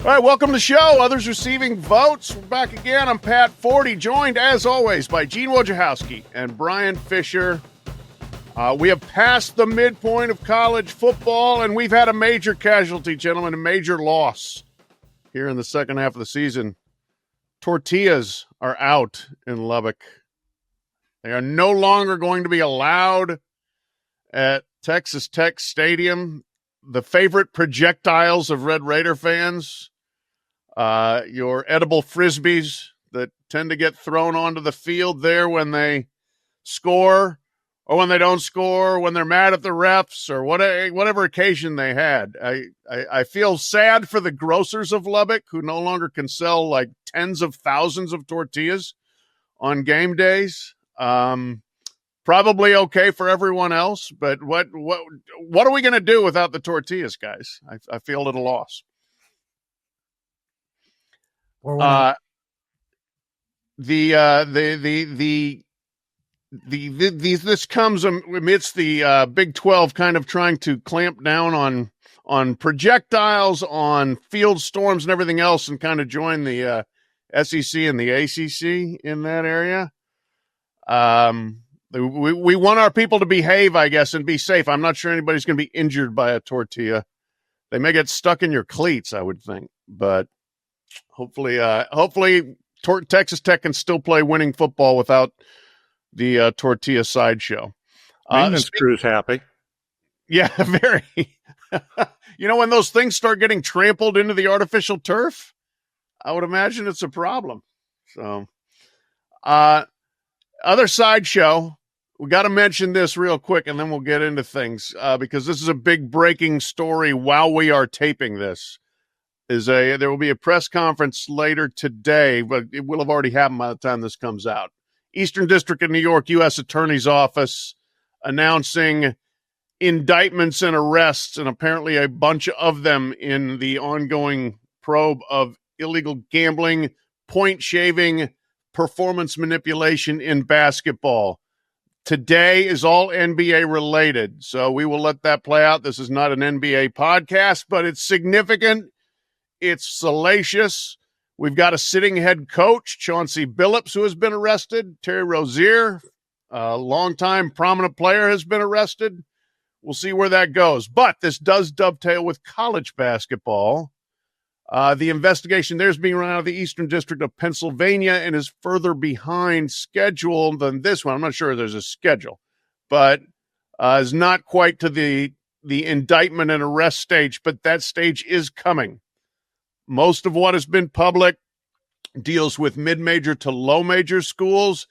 All right, welcome to the show. Others receiving votes. We're back again. I'm Pat Forde, joined as always by Wojciechowski and Bryan Fischer. We have passed the midpoint of college football, and we've had a major casualty, gentlemen, a major loss here in the second half of the season. Tortillas are out in Lubbock. They are no longer going to be allowed at Texas Tech Stadium. The favorite projectiles of Red Raider fans, your edible Frisbees that tend to get thrown onto the field there when they score or when they don't score, when they're mad at the refs or whatever occasion they had. I feel sad for the grocers of Lubbock who no longer can sell like tens of thousands of tortillas on game days. Probably okay for everyone else, but what are we going to do without the tortillas, guys? I feel a little lost. This comes amidst the Big 12 kind of trying to clamp down on projectiles, on field storms and everything else, and kind of join the SEC and the ACC in that area. We want our people to behave, I guess, and be safe. I'm not sure anybody's going to be injured by a tortilla. They may get stuck in your cleats, I would think, but hopefully Texas Tech can still play winning football without the tortilla sideshow. Maintenance crew's happy. Yeah, very. When those things start getting trampled into the artificial turf, I would imagine it's a problem. So, other sideshow, we got to mention this real quick, and then we'll get into things because this is a big breaking story while we are taping this. There will be a press conference later today, but it will have already happened by the time this comes out. Eastern District of New York U.S. Attorney's Office announcing indictments and arrests, and apparently a bunch of them in the ongoing probe of illegal gambling, point shaving, performance manipulation in basketball. Today is all NBA related, so we will let that play out. This is not an NBA podcast, but it's significant. It's salacious. We've got a sitting head coach, Chauncey Billups, who has been arrested. Terry Rozier, a longtime prominent player, has been arrested. We'll see where that goes. But this does dovetail with college basketball. The investigation there's being run out of the Eastern District of Pennsylvania and is further behind schedule than this one. I'm not sure there's a schedule, but is not quite to the indictment and arrest stage, but that stage is coming. Most of what has been public deals with mid-major to low-major schools.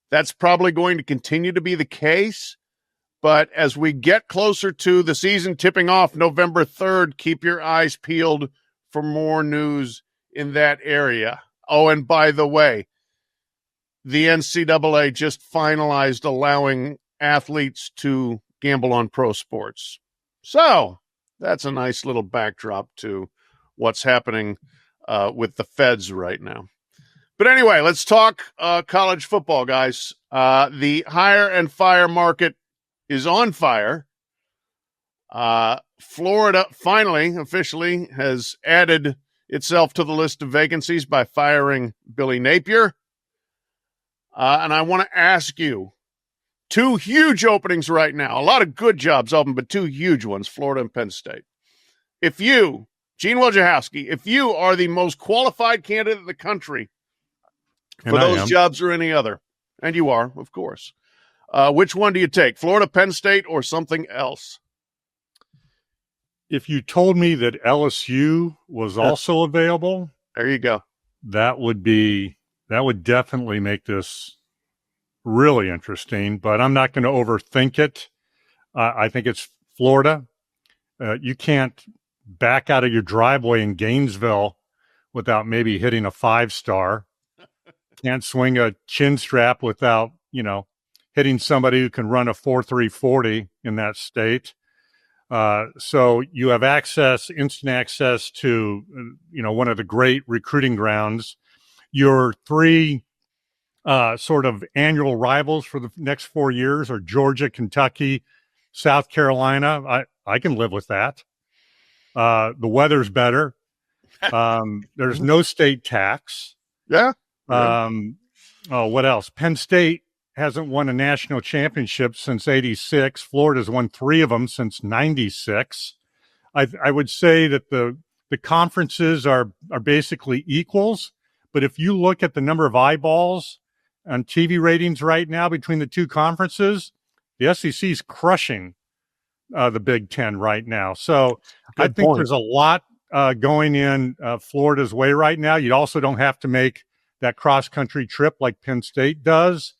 That's probably going to continue to be the case. But as we get closer to the season tipping off November 3rd, keep your eyes peeled for more news in that area. Oh, and by the way, the NCAA just finalized allowing athletes to gamble on pro sports. So that's a nice little backdrop to what's happening with the feds right now. But anyway, let's talk college football, guys. The hire and fire market is on fire. Florida finally, officially, has added itself to the list of vacancies by firing Billy Napier. And I want to ask you, two huge openings right now. A lot of good jobs open, but two huge ones, Florida and Penn State. If you, Wojciechowski, if you are the most qualified candidate in the country for those jobs or any other, and you are, of course, which one do you take, Florida, Penn State, or something else? If you told me that LSU was also available, there you go. That would definitely make this really interesting, but I'm not going to overthink it. I think it's Florida. You can't back out of your driveway in Gainesville without maybe hitting a 5-star. Can't swing a chin strap without, hitting somebody who can run a 4.3 40 in that state. So you have instant access to, one of the great recruiting grounds. Your three sort of annual rivals for the next 4 years are Georgia, Kentucky, South Carolina. I can live with that. The weather's better. There's no state tax. Yeah. What else? Penn State hasn't won a national championship since '86. Florida's won 3 of them since '96. I would say that the conferences are basically equals, but if you look at the number of eyeballs on TV ratings right now between the two conferences, the SEC is crushing the Big Ten right now. So I think there's a lot going in Florida's way right now. You also don't have to make that cross-country trip like Penn State does.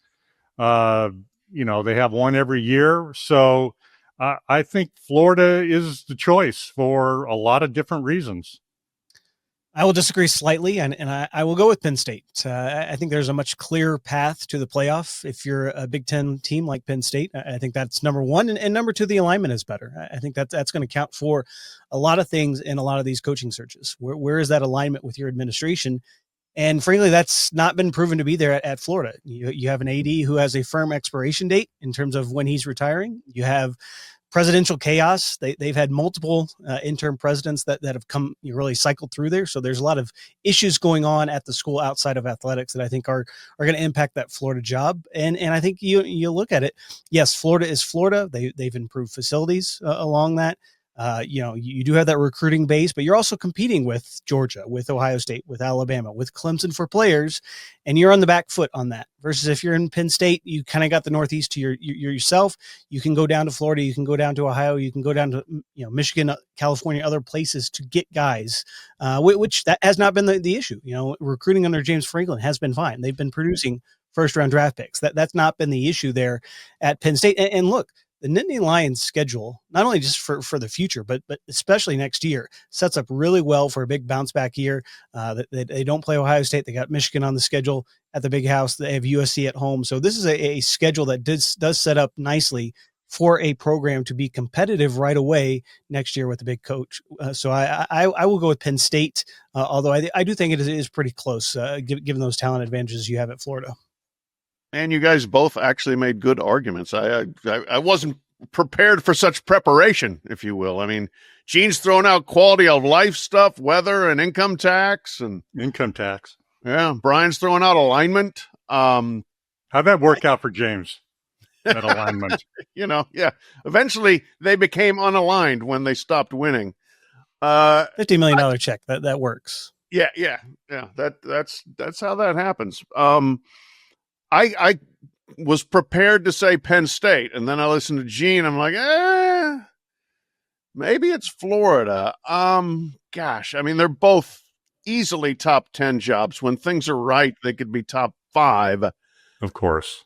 They have one every year. So I think Florida is the choice for a lot of different reasons. I will disagree slightly, and I will go with Penn State. I think there's a much clearer path to the playoff if you're a Big Ten team like Penn State. I think that's number one, and number two, the alignment is better. I think that's going to count for a lot of things in a lot of these coaching searches. Where is that alignment with your administration? And frankly, that's not been proven to be there at Florida. You have an AD who has a firm expiration date in terms of when he's retiring. You have presidential chaos. They've had multiple interim presidents that have come really cycled through there. So there's a lot of issues going on at the school outside of athletics that I think are going to impact that Florida job. And I think you look at it. Yes, Florida is Florida. They've improved facilities along that. You do have that recruiting base, but you're also competing with Georgia, with Ohio State, with Alabama, with Clemson for players, and you're on the back foot on that. Versus if you're in Penn State, you kind of got the Northeast to yourself. You can go down to Florida, you can go down to Ohio, you can go down to Michigan, California, other places to get guys, which that has not been the issue. Recruiting under James Franklin has been fine. They've been producing first-round draft picks. That's not been the issue there at Penn State. And look, the Nittany Lions schedule, not only just for the future, but especially next year, sets up really well for a big bounce back year. They don't play Ohio State. They got Michigan on the schedule at the Big House. They have USC at home. So this is a schedule that does set up nicely for a program to be competitive right away next year with the big coach. So I will go with Penn State, although I do think it is pretty close, given those talent advantages you have at Florida. And you guys both actually made good arguments. I wasn't prepared for such preparation, if you will. I mean, Gene's throwing out quality of life stuff, weather and income tax. Yeah, Bryan's throwing out alignment. How'd that work out for James, that alignment? Yeah. Eventually, they became unaligned when they stopped winning. $50 million check, that works. Yeah. That's how that happens. I was prepared to say Penn State, and then I listened to Gene. I'm like, maybe it's Florida. Gosh, I mean, they're both easily top 10 jobs. When things are right, they could be top 5. Of course.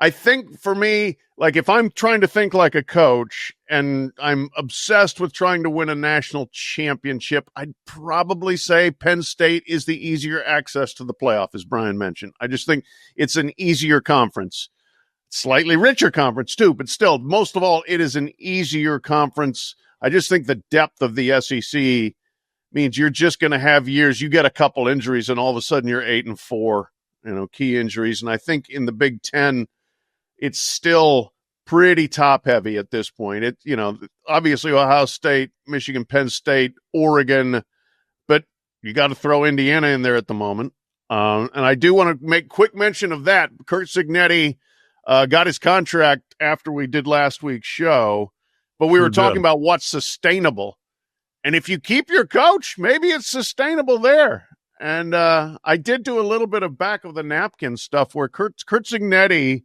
I think for me, like if I'm trying to think like a coach and I'm obsessed with trying to win a national championship, I'd probably say Penn State is the easier access to the playoff, as Bryan mentioned. I just think it's an easier conference, slightly richer conference too, but still, most of all, it is an easier conference. I just think the depth of the SEC means you're just going to have years. You get a couple injuries and all of a sudden you're 8-4. Key injuries. And I think in the Big Ten, it's still pretty top heavy at this point. Obviously Ohio State, Michigan, Penn State, Oregon, but you got to throw Indiana in there at the moment. And I do want to make quick mention of that. Curt Cignetti got his contract after we did last week's show, but we were talking about what's sustainable. And if you keep your coach, maybe it's sustainable there. And I did do a little bit of back of the napkin stuff where Curt Cignetti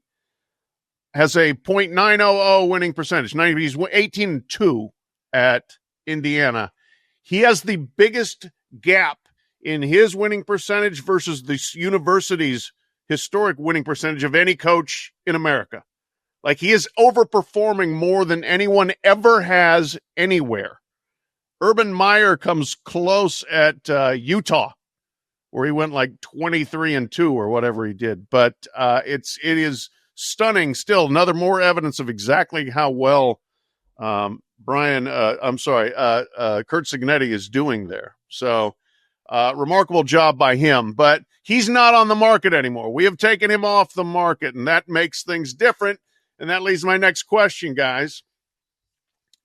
has a .900 winning percentage. He's 18-2 at Indiana. He has the biggest gap in his winning percentage versus the university's historic winning percentage of any coach in America. Like he is overperforming more than anyone ever has anywhere. Urban Meyer comes close at Utah, where he went like 23-2 or whatever he did. But it is stunning still. More evidence of exactly how well Curt Cignetti is doing there. So remarkable job by him. But he's not on the market anymore. We have taken him off the market, and that makes things different. And that leads to my next question, guys.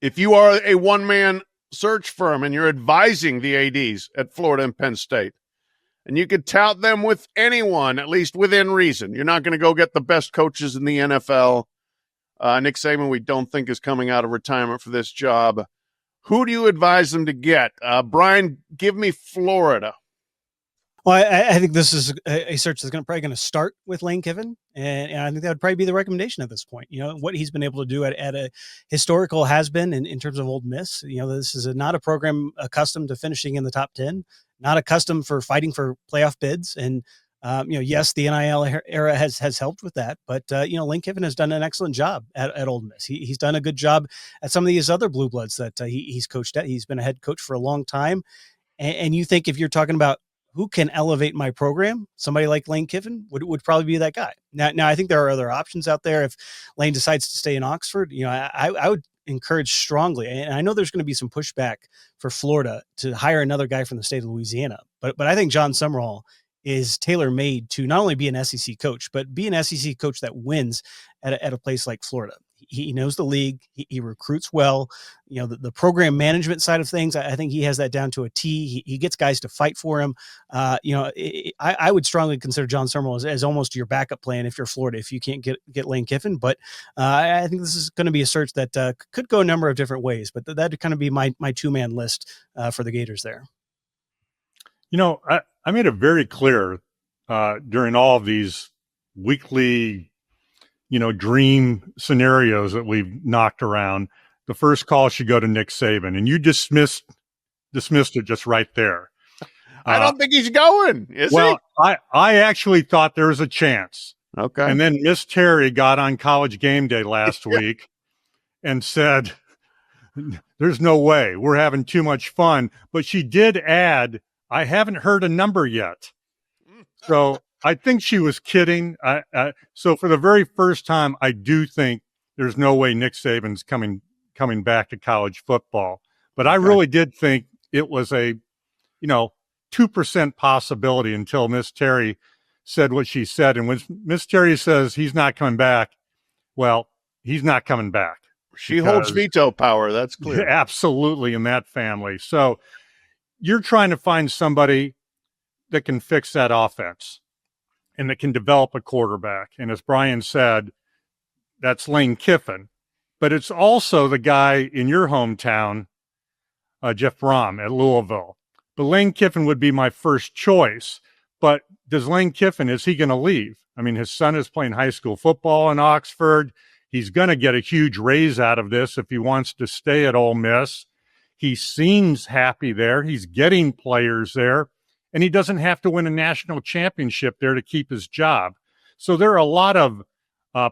If you are a one-man search firm and you're advising the ADs at Florida and Penn State, and you could tout them with anyone, at least within reason. You're not going to go get the best coaches in the NFL. Nick Saban, we don't think, is coming out of retirement for this job. Who do you advise them to get? Bryan, give me Florida. Well, I think this is a search that's probably going to start with Lane Kiffin, and I think that would probably be the recommendation at this point. What he's been able to do at a historical has-been in terms of Ole Miss. This is not a program accustomed to finishing in the top 10, not accustomed for fighting for playoff bids, and yes, the NIL era has helped with that, but Lane Kiffin has done an excellent job at Ole Miss. He's done a good job at some of these other blue bloods that he's coached at. He's been a head coach for a long time, and you think if you're talking about who can elevate my program, somebody like Lane Kiffin would probably be that guy. Now, I think there are other options out there. If Lane decides to stay in Oxford, I would encourage strongly, and I know there's going to be some pushback for Florida to hire another guy from the state of Louisiana, but I think John Summerall is tailor-made to not only be an SEC coach, but be an SEC coach that wins at a place like Florida. He knows the league. He recruits well. The program management side of things, I think he has that down to a T. He gets guys to fight for him. I would strongly consider John Summerall as almost your backup plan if you're Florida, if you can't get Lane Kiffin. But I think this is going to be a search that could go a number of different ways. But that'd kind of be my two-man list for the Gators there. I made it very clear during all of these weekly dream scenarios that we've knocked around. The first call should go to Nick Saban, and you dismissed it just right there. I don't think he's going, is he? Well, I actually thought there was a chance. Okay. And then Miss Terry got on College Game Day last week and said, there's no way. We're having too much fun. But she did add, I haven't heard a number yet. So I think she was kidding. So for the very first time, I do think there's no way Nick Saban's coming back to college football. But I really did think it was a, 2% possibility until Miss Terry said what she said. And when Miss Terry says he's not coming back, well, he's not coming back. She holds veto power. That's clear. Absolutely, in that family. So you're trying to find somebody that can fix that offense and that can develop a quarterback. And as Bryan said, that's Lane Kiffin. But it's also the guy in your hometown, Jeff Brom at Louisville. But Lane Kiffin would be my first choice. But does Lane Kiffin, is he going to leave? I mean, his son is playing high school football in Oxford. He's going to get a huge raise out of this if he wants to stay at Ole Miss. He seems happy there. He's getting players there. And he doesn't have to win a national championship there to keep his job. So there are a lot of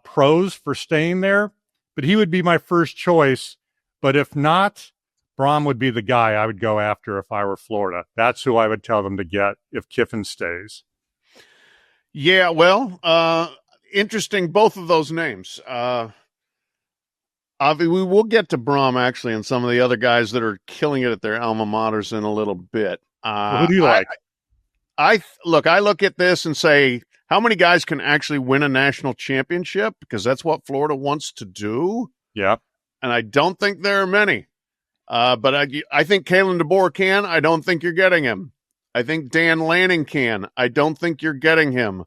pros for staying there, but he would be my first choice. But if not, Brom would be the guy I would go after if I were Florida. That's who I would tell them to get if Kiffin stays. Yeah, well, interesting, both of those names. We will get to Brom, actually, and some of the other guys that are killing it at their alma maters in a little bit. Who do you like? I look at this and say, how many guys can actually win a national championship? Because that's what Florida wants to do. Yeah. And I don't think there are many. But I think Kalen DeBoer can. I don't think you're getting him. I think Dan Lanning can. I don't think you're getting him.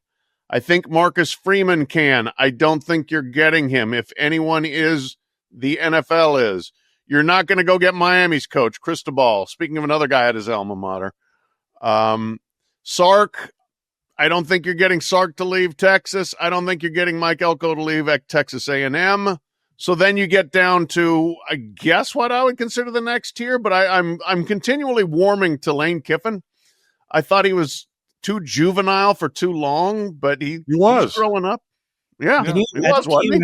I think Marcus Freeman can. I don't think you're getting him. If anyone is, the NFL is. You're not going to go get Miami's coach, Cristobal. Speaking of another guy at his alma mater. Sark, I don't think you're getting Sark to leave Texas. I don't think you're getting Mike Elko to leave at Texas A&M. So then you get down to, I guess, what I would consider the next tier, but I'm continually warming to Lane Kiffin. I thought he was too juvenile for too long, but he was growing up. Yeah, he was, wasn't he?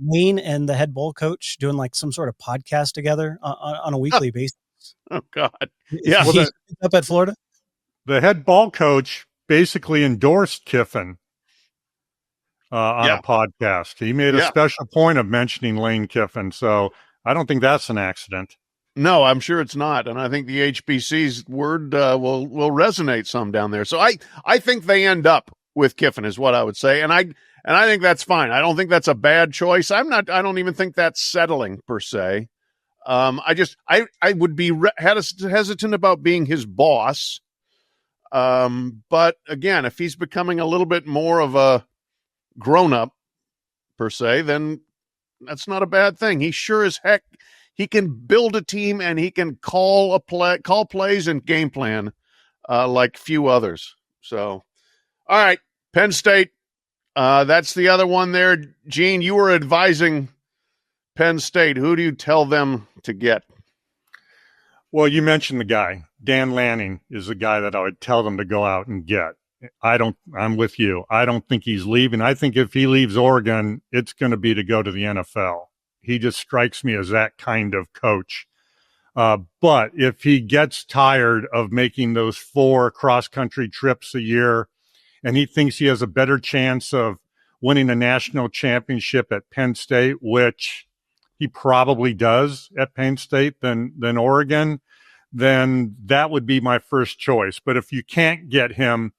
Lane and the head bowl coach doing like some sort of podcast together on a weekly basis. Oh God. Yeah. Well, up at Florida. The head ball coach basically endorsed Kiffin on a podcast. He made a special point of mentioning Lane Kiffin. So I don't think that's an accident. No, I'm sure it's not. And I think the HBC's word will resonate some down there. So I think they end up with Kiffin is what I would say. And I think that's fine. I don't think that's a bad choice. I don't even think that's settling per se. I would be hesitant about being his boss. But again, if he's becoming a little bit more of a grown-up per se, then that's not a bad thing. He sure as heck, he can build a team and he can call plays and game plan like few others. So, all right, Penn State. That's the other one there. Gene, you were advising Penn State. Who do you tell them to get? Well, you mentioned the guy. Dan Lanning is the guy that I would tell them to go out and get. I'm with you. I don't think he's leaving. I think if he leaves Oregon, it's going to be to go to the NFL. He just strikes me as that kind of coach. But if he gets tired of making those 4 cross-country trips a year and he thinks he has a better chance of winning a national championship at Penn State, which he probably does at Penn State than Oregon, then that would be my first choice. But if you can't get him,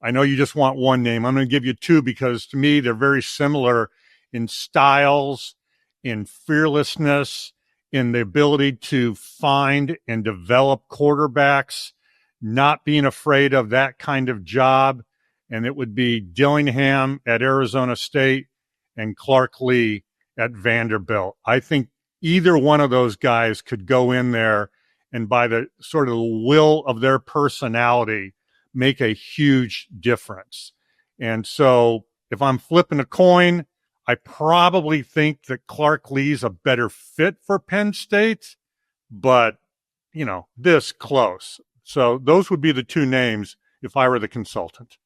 I know you just want one name. I'm going to give you 2 because to me, they're very similar in styles, in fearlessness, in the ability to find and develop quarterbacks, not being afraid of that kind of job. And it would be Dillingham at Arizona State and Clark Lee at Vanderbilt. I think either one of those guys could go in there and by the sort of will of their personality, make a huge difference. And so if I'm flipping a coin, I probably think that Clark Lee's a better fit for Penn State, but, this close. So those would be the 2 names if I were the consultant.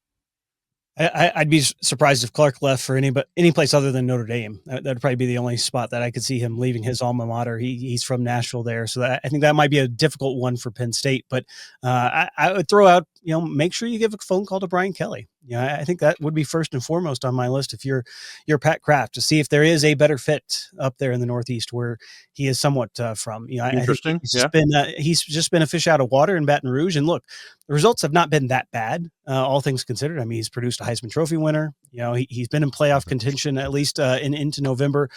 I'd be surprised if Clark left for any place other than Notre Dame. That'd probably be the only spot that I could see him leaving his alma mater. He's from Nashville there. So I think that might be a difficult one for Penn State, but I would throw out, make sure you give a phone call to Brian Kelly. I think that would be first and foremost on my list if you're Pat Kraft, to see if there is a better fit up there in the Northeast where he is somewhat from. Interesting. He's just been a fish out of water in Baton Rouge. And look, the results have not been that bad, all things considered. I mean, he's produced a Heisman Trophy winner. He's been in playoff contention at least into November,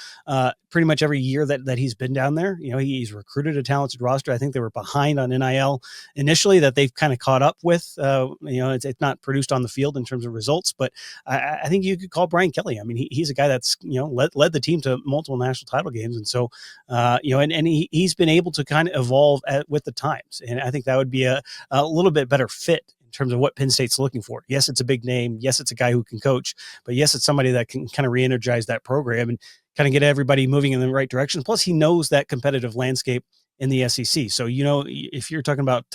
pretty much every year that he's been down there. He's recruited a talented roster. I think they were behind on NIL initially that they've kind of caught up with. It's not produced on the field in terms of results, but I think you could call Brian Kelly. I mean, he's a guy that's led the team to multiple national title games, and so and he's been able to kind of evolve with the times, and I think that would be a little bit better fit in terms of what Penn State's looking for. Yes, it's a big name. Yes, it's a guy who can coach, but yes, it's somebody that can kind of re-energize that program and kind of get everybody moving in the right direction. Plus, he knows that competitive landscape in the SEC. So, if you're talking about,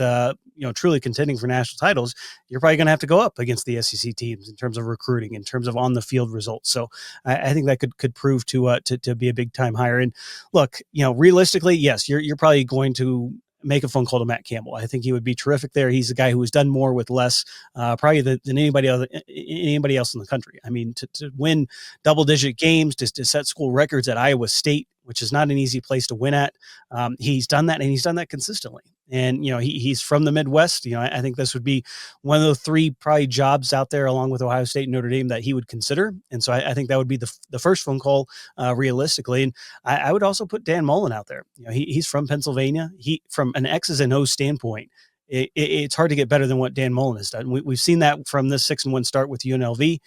truly contending for national titles, you're probably going to have to go up against the SEC teams in terms of recruiting, in terms of on the field results. So I think that could prove to be a big time hire. And look, realistically, yes, you're probably going to make a phone call to Matt Campbell. I think he would be terrific there. He's a guy who has done more with less, probably than anybody else in the country. I mean, to win double-digit games, to set school records at Iowa State, which is not an easy place to win at. He's done that, and he's done that consistently. And, he's from the Midwest. I think this would be one of the 3 probably jobs out there along with Ohio State and Notre Dame that he would consider. And so I think that would be the first phone call realistically. And I would also put Dan Mullen out there. He's from Pennsylvania. From an X's and O's standpoint, it's hard to get better than what Dan Mullen has done. We've seen that from this 6-1 start with UNLV.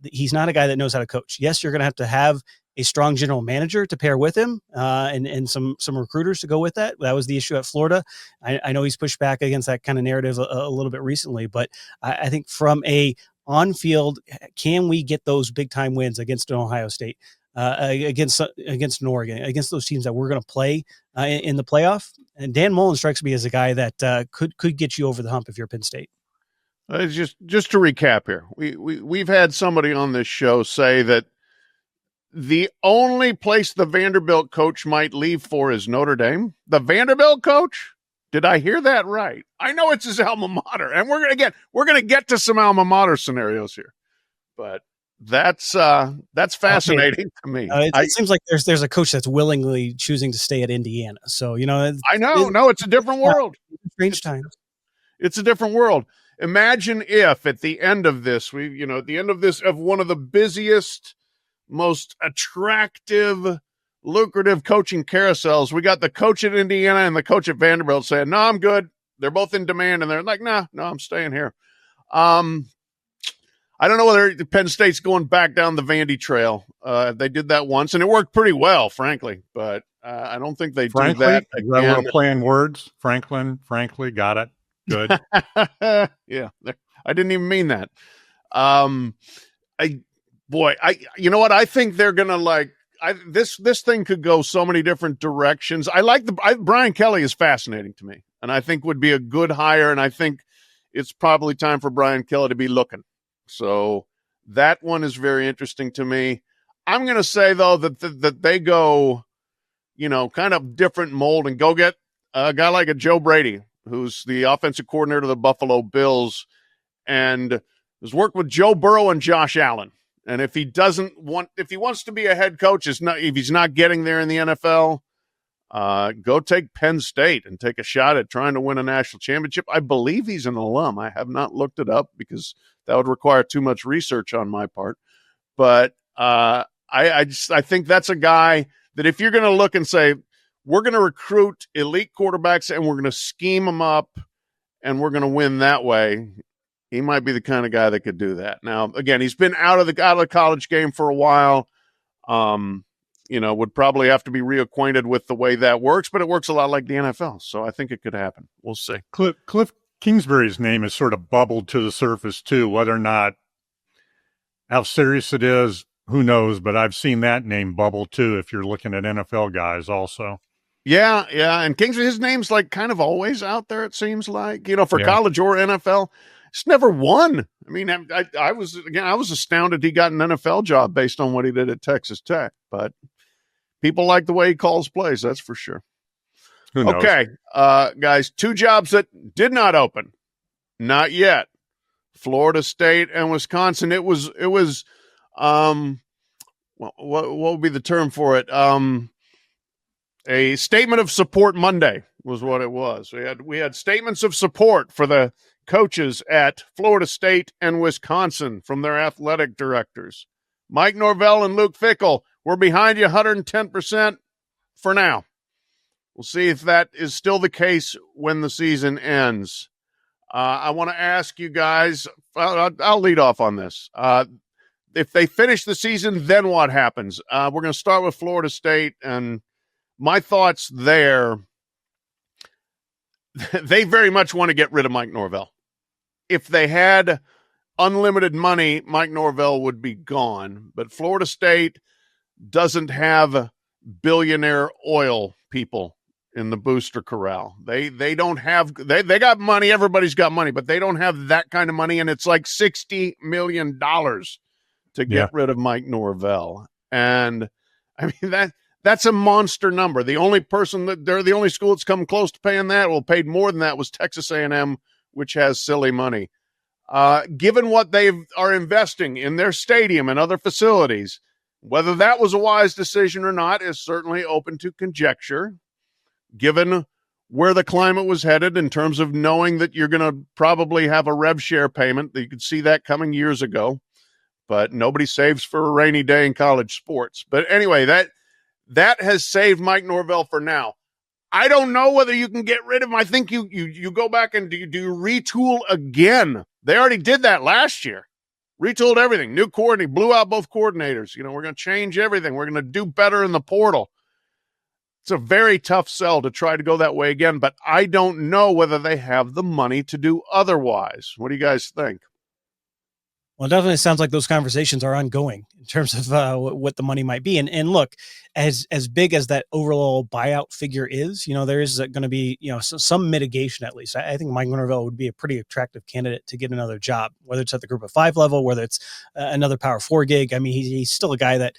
He's not a guy that knows how to coach. Yes, you're going to have a strong general manager to pair with him, and some recruiters to go with that. That was the issue at Florida. I know he's pushed back against that kind of narrative a little bit recently, but I think from a on-field, can we get those big-time wins against an Ohio State, against an Oregon, against those teams that we're going to play in the playoff? And Dan Mullen strikes me as a guy that could get you over the hump if you're Penn State. Just to recap here, we've had somebody on this show say that the only place the Vanderbilt coach might leave for is Notre Dame. The Vanderbilt coach? Did I hear that right? I know it's his alma mater, and we're going to get to some alma mater scenarios here, but that's fascinating to me. It seems like there's a coach that's willingly choosing to stay at Indiana. So I know. No, it's a different world. Strange times. It's a different world. Imagine if at the end of this, of one of the busiest, most attractive, lucrative coaching carousels. We got the coach at Indiana and the coach at Vanderbilt saying, no, I'm good. They're both in demand. And they're like, no, I'm staying here. I don't know whether Penn State's going back down the Vandy trail. They did that once, and it worked pretty well, frankly. But I don't think they do that again. Is that we're playing words? Frankly, got it. Good. Yeah, I didn't even mean that. You know what? I think they're gonna this thing could go so many different directions. Brian Kelly is fascinating to me, and I think would be a good hire. And I think it's probably time for Brian Kelly to be looking. So that one is very interesting to me. I'm going to say, though, that they go, kind of different mold and go get a guy like a Joe Brady, who's the offensive coordinator of the Buffalo Bills and has worked with Joe Burrow and Josh Allen. And if he wants to be a head coach, if he's not getting there in the NFL, go take Penn State and take a shot at trying to win a national championship. I believe he's an alum. I have not looked it up because that would require too much research on my part. But I think that's a guy that if you're going to look and say, we're going to recruit elite quarterbacks and we're going to scheme them up and we're going to win that way, he might be the kind of guy that could do that. Now, again, he's been out of the college game for a while. Would probably have to be reacquainted with the way that works, but it works a lot like the NFL. So I think it could happen. We'll see. Cliff Kingsbury's name has sort of bubbled to the surface too. Whether or not how serious it is, who knows? But I've seen that name bubble too. If you're looking at NFL guys, also. Yeah. And Kingsbury, his name's kind of always out there. It seems like for college or NFL. It's never won. I mean, I was astounded he got an NFL job based on what he did at Texas Tech. But people like the way he calls plays. That's for sure. Who knows? Okay, guys, two jobs that did not open, not yet. Florida State and Wisconsin. It was. What would be the term for it? A statement of support Monday was what it was. We had statements of support for the coaches at Florida State and Wisconsin from their athletic directors. Mike Norvell and Luke Fickell, we're behind you 110% for now. We'll see if that is still the case when the season ends. I want to ask you guys, I'll lead off on this. If they finish the season, then what happens? We're going to start with Florida State, and my thoughts there, they very much want to get rid of Mike Norvell. If they had unlimited money, Mike Norvell would be gone. But Florida State doesn't have billionaire oil people in the booster corral. They don't have they got money, everybody's got money, but they don't have that kind of money, and it's like $60 million to get rid of Mike Norvell. And I mean that's a monster number. The only person they're the only school that's come close to paying that, paid more than that, was Texas A&M, which has silly money. Given what they are investing in their stadium and other facilities, whether that was a wise decision or not is certainly open to conjecture, given where the climate was headed in terms of knowing that you're going to probably have a rev share payment. You could see that coming years ago, but nobody saves for a rainy day in college sports. But anyway, that has saved Mike Norvell for now. I don't know whether you can get rid of him. I think you go back and do you retool again. They already did that last year. Retooled everything. New coordinator, blew out both coordinators. We're going to change everything. We're going to do better in the portal. It's a very tough sell to try to go that way again, but I don't know whether they have the money to do otherwise. What do you guys think? Well, it definitely sounds like those conversations are ongoing in terms of what the money might be. And look, as big as that overall buyout figure is, there is going to be, some mitigation at least. I think Mike Norvell would be a pretty attractive candidate to get another job, whether it's at the Group of 5 level, whether it's another Power 4 gig. I mean, he's still a guy that,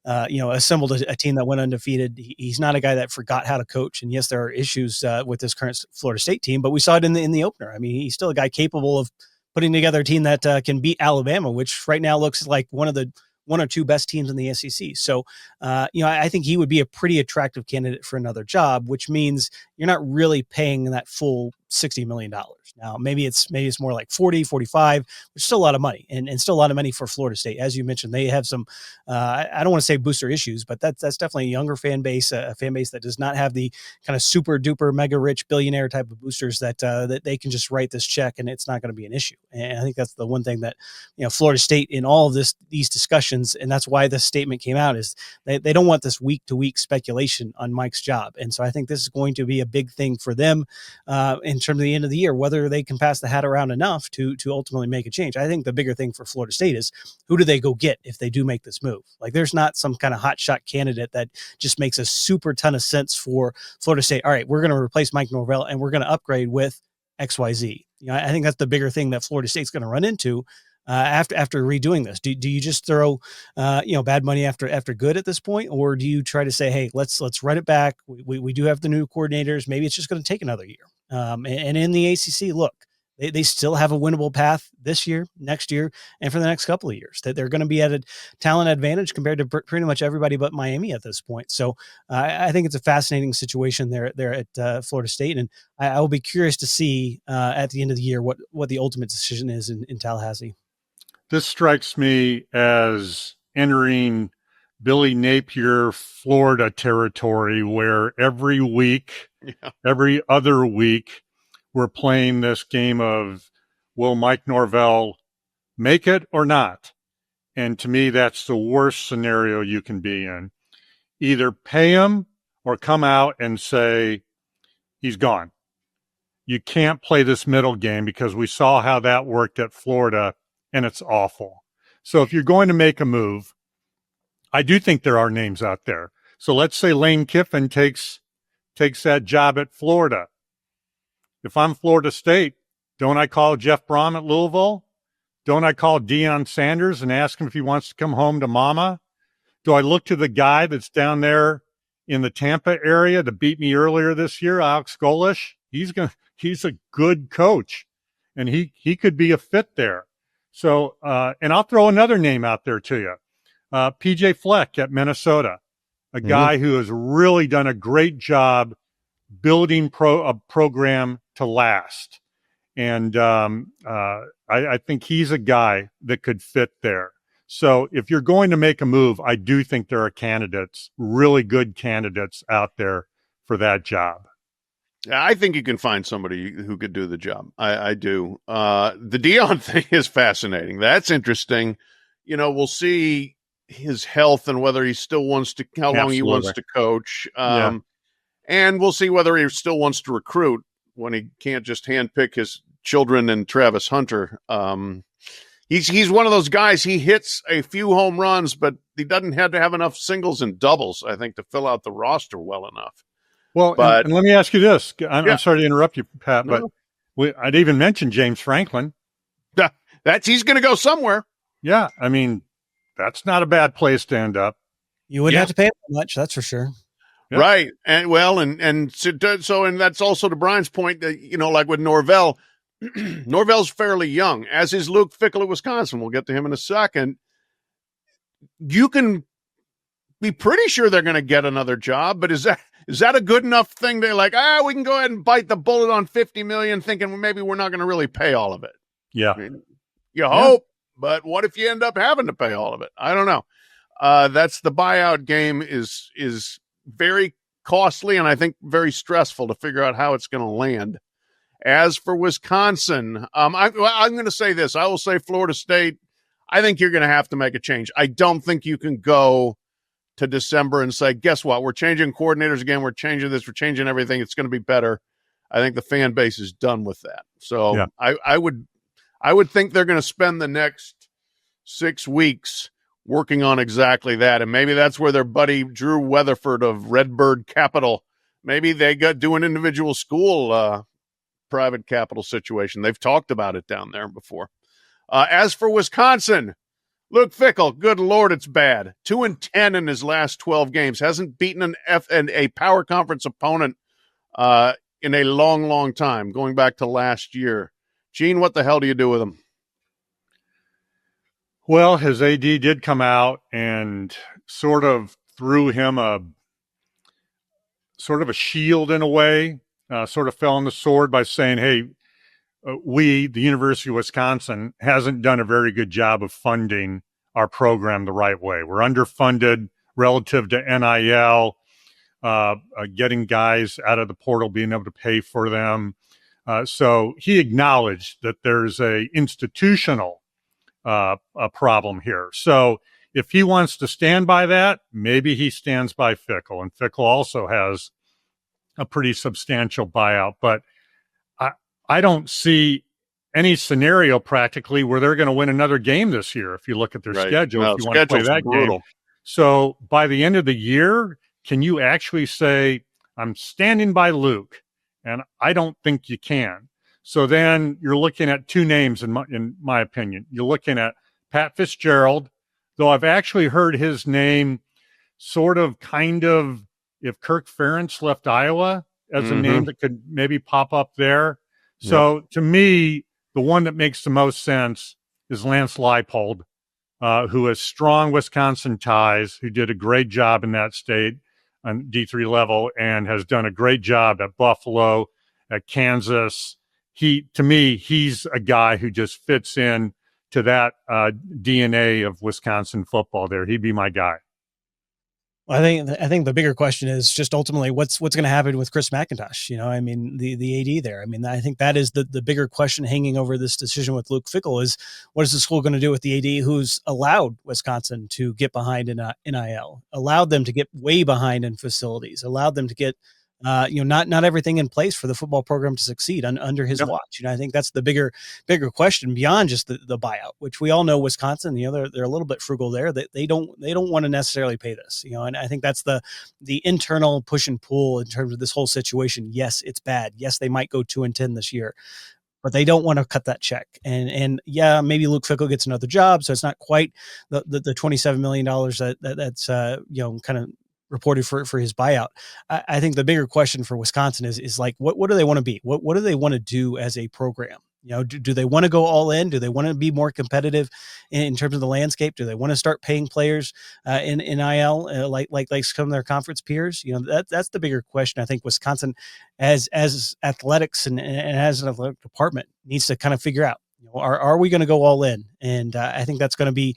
assembled a team that went undefeated. He's not a guy that forgot how to coach. And yes, there are issues with this current Florida State team, but we saw it in the opener. I mean, he's still a guy capable of putting together a team that can beat Alabama, which right now looks like one or two best teams in the SEC. So, I think he would be a pretty attractive candidate for another job, which means you're not really paying that full $60 million. Now, maybe it's more like 40, 45, which is still a lot of money and still a lot of money for Florida State. As you mentioned, they have some, I don't want to say booster issues, but that's definitely a younger fan base, a fan base that does not have the kind of super duper mega rich billionaire type of boosters that they can just write this check and it's not going to be an issue. And I think that's the one thing that, Florida State in all of these discussions, and that's why this statement came out, is they don't want this week to week speculation on Mike's job. And so I think this is going to be a big thing for them in terms of the end of the year, whether they can pass the hat around enough to ultimately make a change. I think the bigger thing for Florida State is, who do they go get if they do make this move? Like, there's not some kind of hotshot candidate that just makes a super ton of sense for Florida State. All right, we're going to replace Mike Norvell and we're going to upgrade with XYZ. I think that's the bigger thing that Florida State's going to run into after redoing this. Do you just throw bad money after good at this point, or do you try to say, hey, let's run it back? We do have the new coordinators. Maybe it's just going to take another year. And in the ACC, look, they still have a winnable path this year, next year, and for the next couple of years. That they're going to be at a talent advantage compared to pretty much everybody but Miami at this point. So I think it's a fascinating situation there at Florida State, and I will be curious to see at the end of the year what the ultimate decision is in Tallahassee. This strikes me as entering Billy Napier, Florida territory, where every week, every other week, we're playing this game of, will Mike Norvell make it or not? And to me, that's the worst scenario you can be in. Either pay him or come out and say, he's gone. You can't play this middle game, because we saw how that worked at Florida, and it's awful. So if you're going to make a move, I do think there are names out there. So let's say Lane Kiffin takes that job at Florida. If I'm Florida State, don't I call Jeff Brom at Louisville? Don't I call Deion Sanders and ask him if he wants to come home to mama? Do I look to the guy that's down there in the Tampa area that beat me earlier this year, Alex Golish? He's a good coach, and he could be a fit there. So, and I'll throw another name out there to you. PJ Fleck at Minnesota, a guy who has really done a great job building a program to last. And I think he's a guy that could fit there. So if you're going to make a move, I do think there are candidates, really good candidates out there for that job. Yeah, I think you can find somebody who could do the job. I do. The Deion thing is fascinating. That's interesting. We'll see his health and whether he still wants to, how long he wants to coach. And we'll see whether he still wants to recruit when he can't just handpick his children and Travis Hunter. He's one of those guys. He hits a few home runs, but he doesn't have to have enough singles and doubles, I think, to fill out the roster well enough. Well, and let me ask you this. I'm sorry to interrupt you, Pat, but I'd even mention James Franklin. He's going to go somewhere. Yeah, I mean, that's not a bad place to end up. You wouldn't have to pay him much, that's for sure. Yeah. Right. And that's also to Brian's point that, like with Norvell, Norvell's fairly young, as is Luke Fickell at Wisconsin. We'll get to him in a second. You can be pretty sure they're going to get another job, but is that a good enough thing to we can go ahead and bite the bullet on $50 million, thinking maybe we're not going to really pay all of it? Yeah. I mean, you hope, but what if you end up having to pay all of it? I don't know. That's the buyout game is very costly, and I think very stressful to figure out how it's going to land. As for Wisconsin, I'm going to say this. I will say Florida State, I think you're going to have to make a change. I don't think you can go to December and say, guess what? We're changing coordinators again. We're changing this. We're changing everything. It's going to be better. I think the fan base is done with that. So I would think they're going to spend the next 6 weeks working on exactly that. And maybe that's where their buddy Drew Weatherford of Redbird Capital, maybe they do an individual school private capital situation. They've talked about it down there before. As for Wisconsin, Luke Fickell, good Lord, it's bad. 2-10 in his last 12 games. Hasn't beaten a power conference opponent in a long, long time, going back to last year. Gene, what the hell do you do with him? Well, his AD did come out and sort of threw him a shield in a way. sort of fell on the sword by saying, hey, the University of Wisconsin, hasn't done a very good job of funding our program the right way. We're underfunded relative to NIL, getting guys out of the portal, being able to pay for them. So he acknowledged that there's a institutional a problem here. So if he wants to stand by that, maybe he stands by Fickell. And Fickell also has a pretty substantial buyout. But I don't see any scenario practically where they're going to win another game this year if you look at their schedule, if you want to play that game. So by the end of the year, can you actually say, I'm standing by Luke? And I don't think you can. So then you're looking at two names, in my opinion. You're looking at Pat Fitzgerald, though I've actually heard his name kind of, if Kirk Ferentz left Iowa, as a name that could maybe pop up there. So to me, the one that makes the most sense is Lance Leipold, who has strong Wisconsin ties, who did a great job in that state on D3 level and has done a great job at Buffalo, at Kansas. To me, he's a guy who just fits in to that DNA of Wisconsin football there. He'd be my guy. Well, I think the bigger question is just ultimately what's going to happen with Chris McIntosh. I mean, the AD there. I mean, I think that is the bigger question hanging over this decision with Luke Fickell is what is the school going to do with the AD who's allowed Wisconsin to get behind in NIL, allowed them to get way behind in facilities, allowed them to get not everything in place for the football program to succeed under his watch. I think that's the bigger question beyond just the buyout, which we all know Wisconsin, they're a little bit frugal there. They don't want to necessarily pay this, and I think that's the internal push and pull in terms of this whole situation. Yes, it's bad. Yes, they might go 2-10 this year, but they don't want to cut that check. And maybe Luke Fickell gets another job, so it's not quite the $27 million that's kind of reported for his buyout. I think the bigger question for Wisconsin is like, what do they want to be? What do they want to do as a program? Do they want to go all in? Do they want to be more competitive in terms of the landscape? Do they want to start paying players in NIL like some of their conference peers? That's the bigger question. I think Wisconsin, as athletics and as an athletic department, needs to kind of figure out. Are we going to go all in? And I think that's going to be,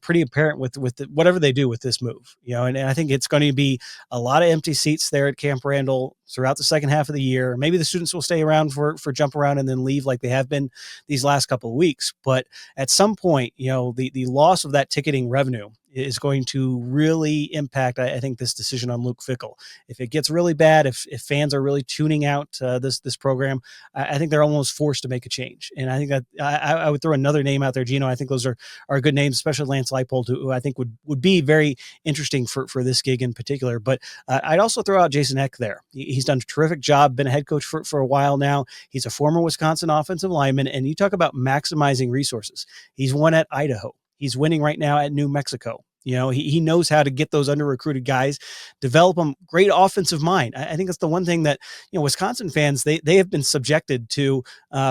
pretty apparent with whatever they do with this move. And I think it's going to be a lot of empty seats there at Camp Randall throughout the second half of the year. Maybe the students will stay around for jump around and then leave like they have been these last couple of weeks. But at some point, the loss of that ticketing revenue is going to really impact, I think, this decision on Luke Fickell. If it gets really bad, if fans are really tuning out this program, I think they're almost forced to make a change. And I think that I would throw another name out there, Gino. I think those are good names, especially Lance Leipold, who I think would be very interesting for this gig in particular. But I'd also throw out Jason Eck there. He's done a terrific job, been a head coach for a while now. He's a former Wisconsin offensive lineman, and you talk about maximizing resources. He's won at Idaho. He's winning right now at New Mexico. He knows how to get those under-recruited guys, develop them, great offensive mind. I think that's the one thing that, Wisconsin fans, they have been subjected to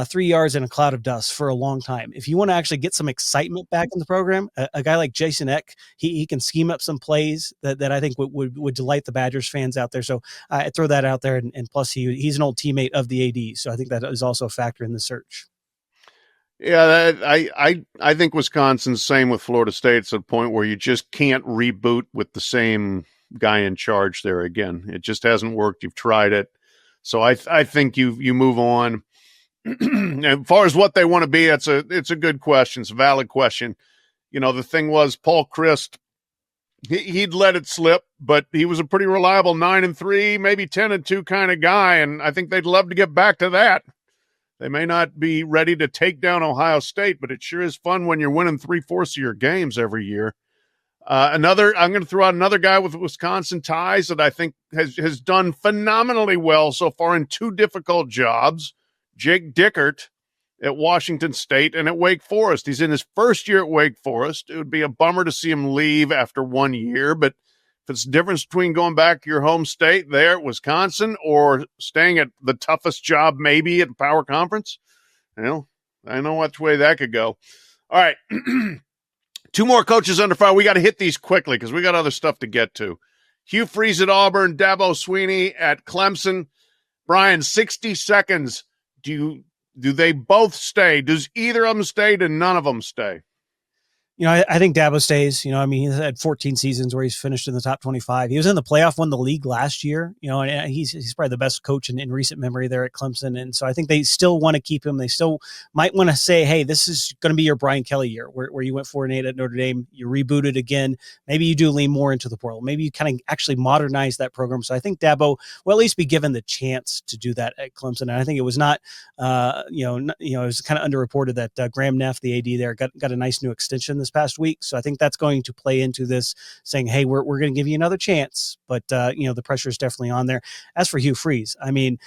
3 yards in a cloud of dust for a long time. If you want to actually get some excitement back in the program, a guy like Jason Eck, he can scheme up some plays that I think would delight the Badgers fans out there. So I throw that out there. And plus he's an old teammate of the AD. So I think that is also a factor in the search. Yeah, I think Wisconsin's same with Florida State. It's a point where you just can't reboot with the same guy in charge there again. It just hasn't worked. You've tried it. So I think you move on. As far as what they want to be, it's a good question. It's a valid question. The thing was Paul Christ, he'd let it slip, but he was a pretty reliable 9-3, maybe 10-2 kind of guy. And I think they'd love to get back to that. They may not be ready to take down Ohio State, but it sure is fun when you're winning 3/4 of your games every year. I'm going to throw out another guy with Wisconsin ties that I think has done phenomenally well so far in two difficult jobs. Jake Dickert at Washington State and at Wake Forest. He's in his first year at Wake Forest. It would be a bummer to see him leave after 1 year, but if it's the difference between going back to your home state there at Wisconsin or staying at the toughest job maybe at the Power Conference, I know which way that could go. All right. Two more coaches under fire. We got to hit these quickly because we got other stuff to get to. Hugh Freeze at Auburn, Dabo Swinney at Clemson. Bryan, 60 seconds. Do they both stay? Does either of them stay? Do none of them stay? I think Dabo stays. He's had 14 seasons where he's finished in the top 25. He was in the playoff, won the league last year, and he's probably the best coach in recent memory there at Clemson. And so I think they still want to keep him. They still might want to say, hey, this is going to be your Brian Kelly year where you went 4-8 at Notre Dame. You rebooted again. Maybe you do lean more into the portal. Maybe you kind of actually modernize that program. So I think Dabo will at least be given the chance to do that at Clemson. And I think it was not, it was kind of underreported that Graham Neff, the AD there, got a nice new extension this past week. So I think that's going to play into this, saying, hey, we're going to give you another chance. But, the pressure is definitely on there. As for Hugh Freeze, I think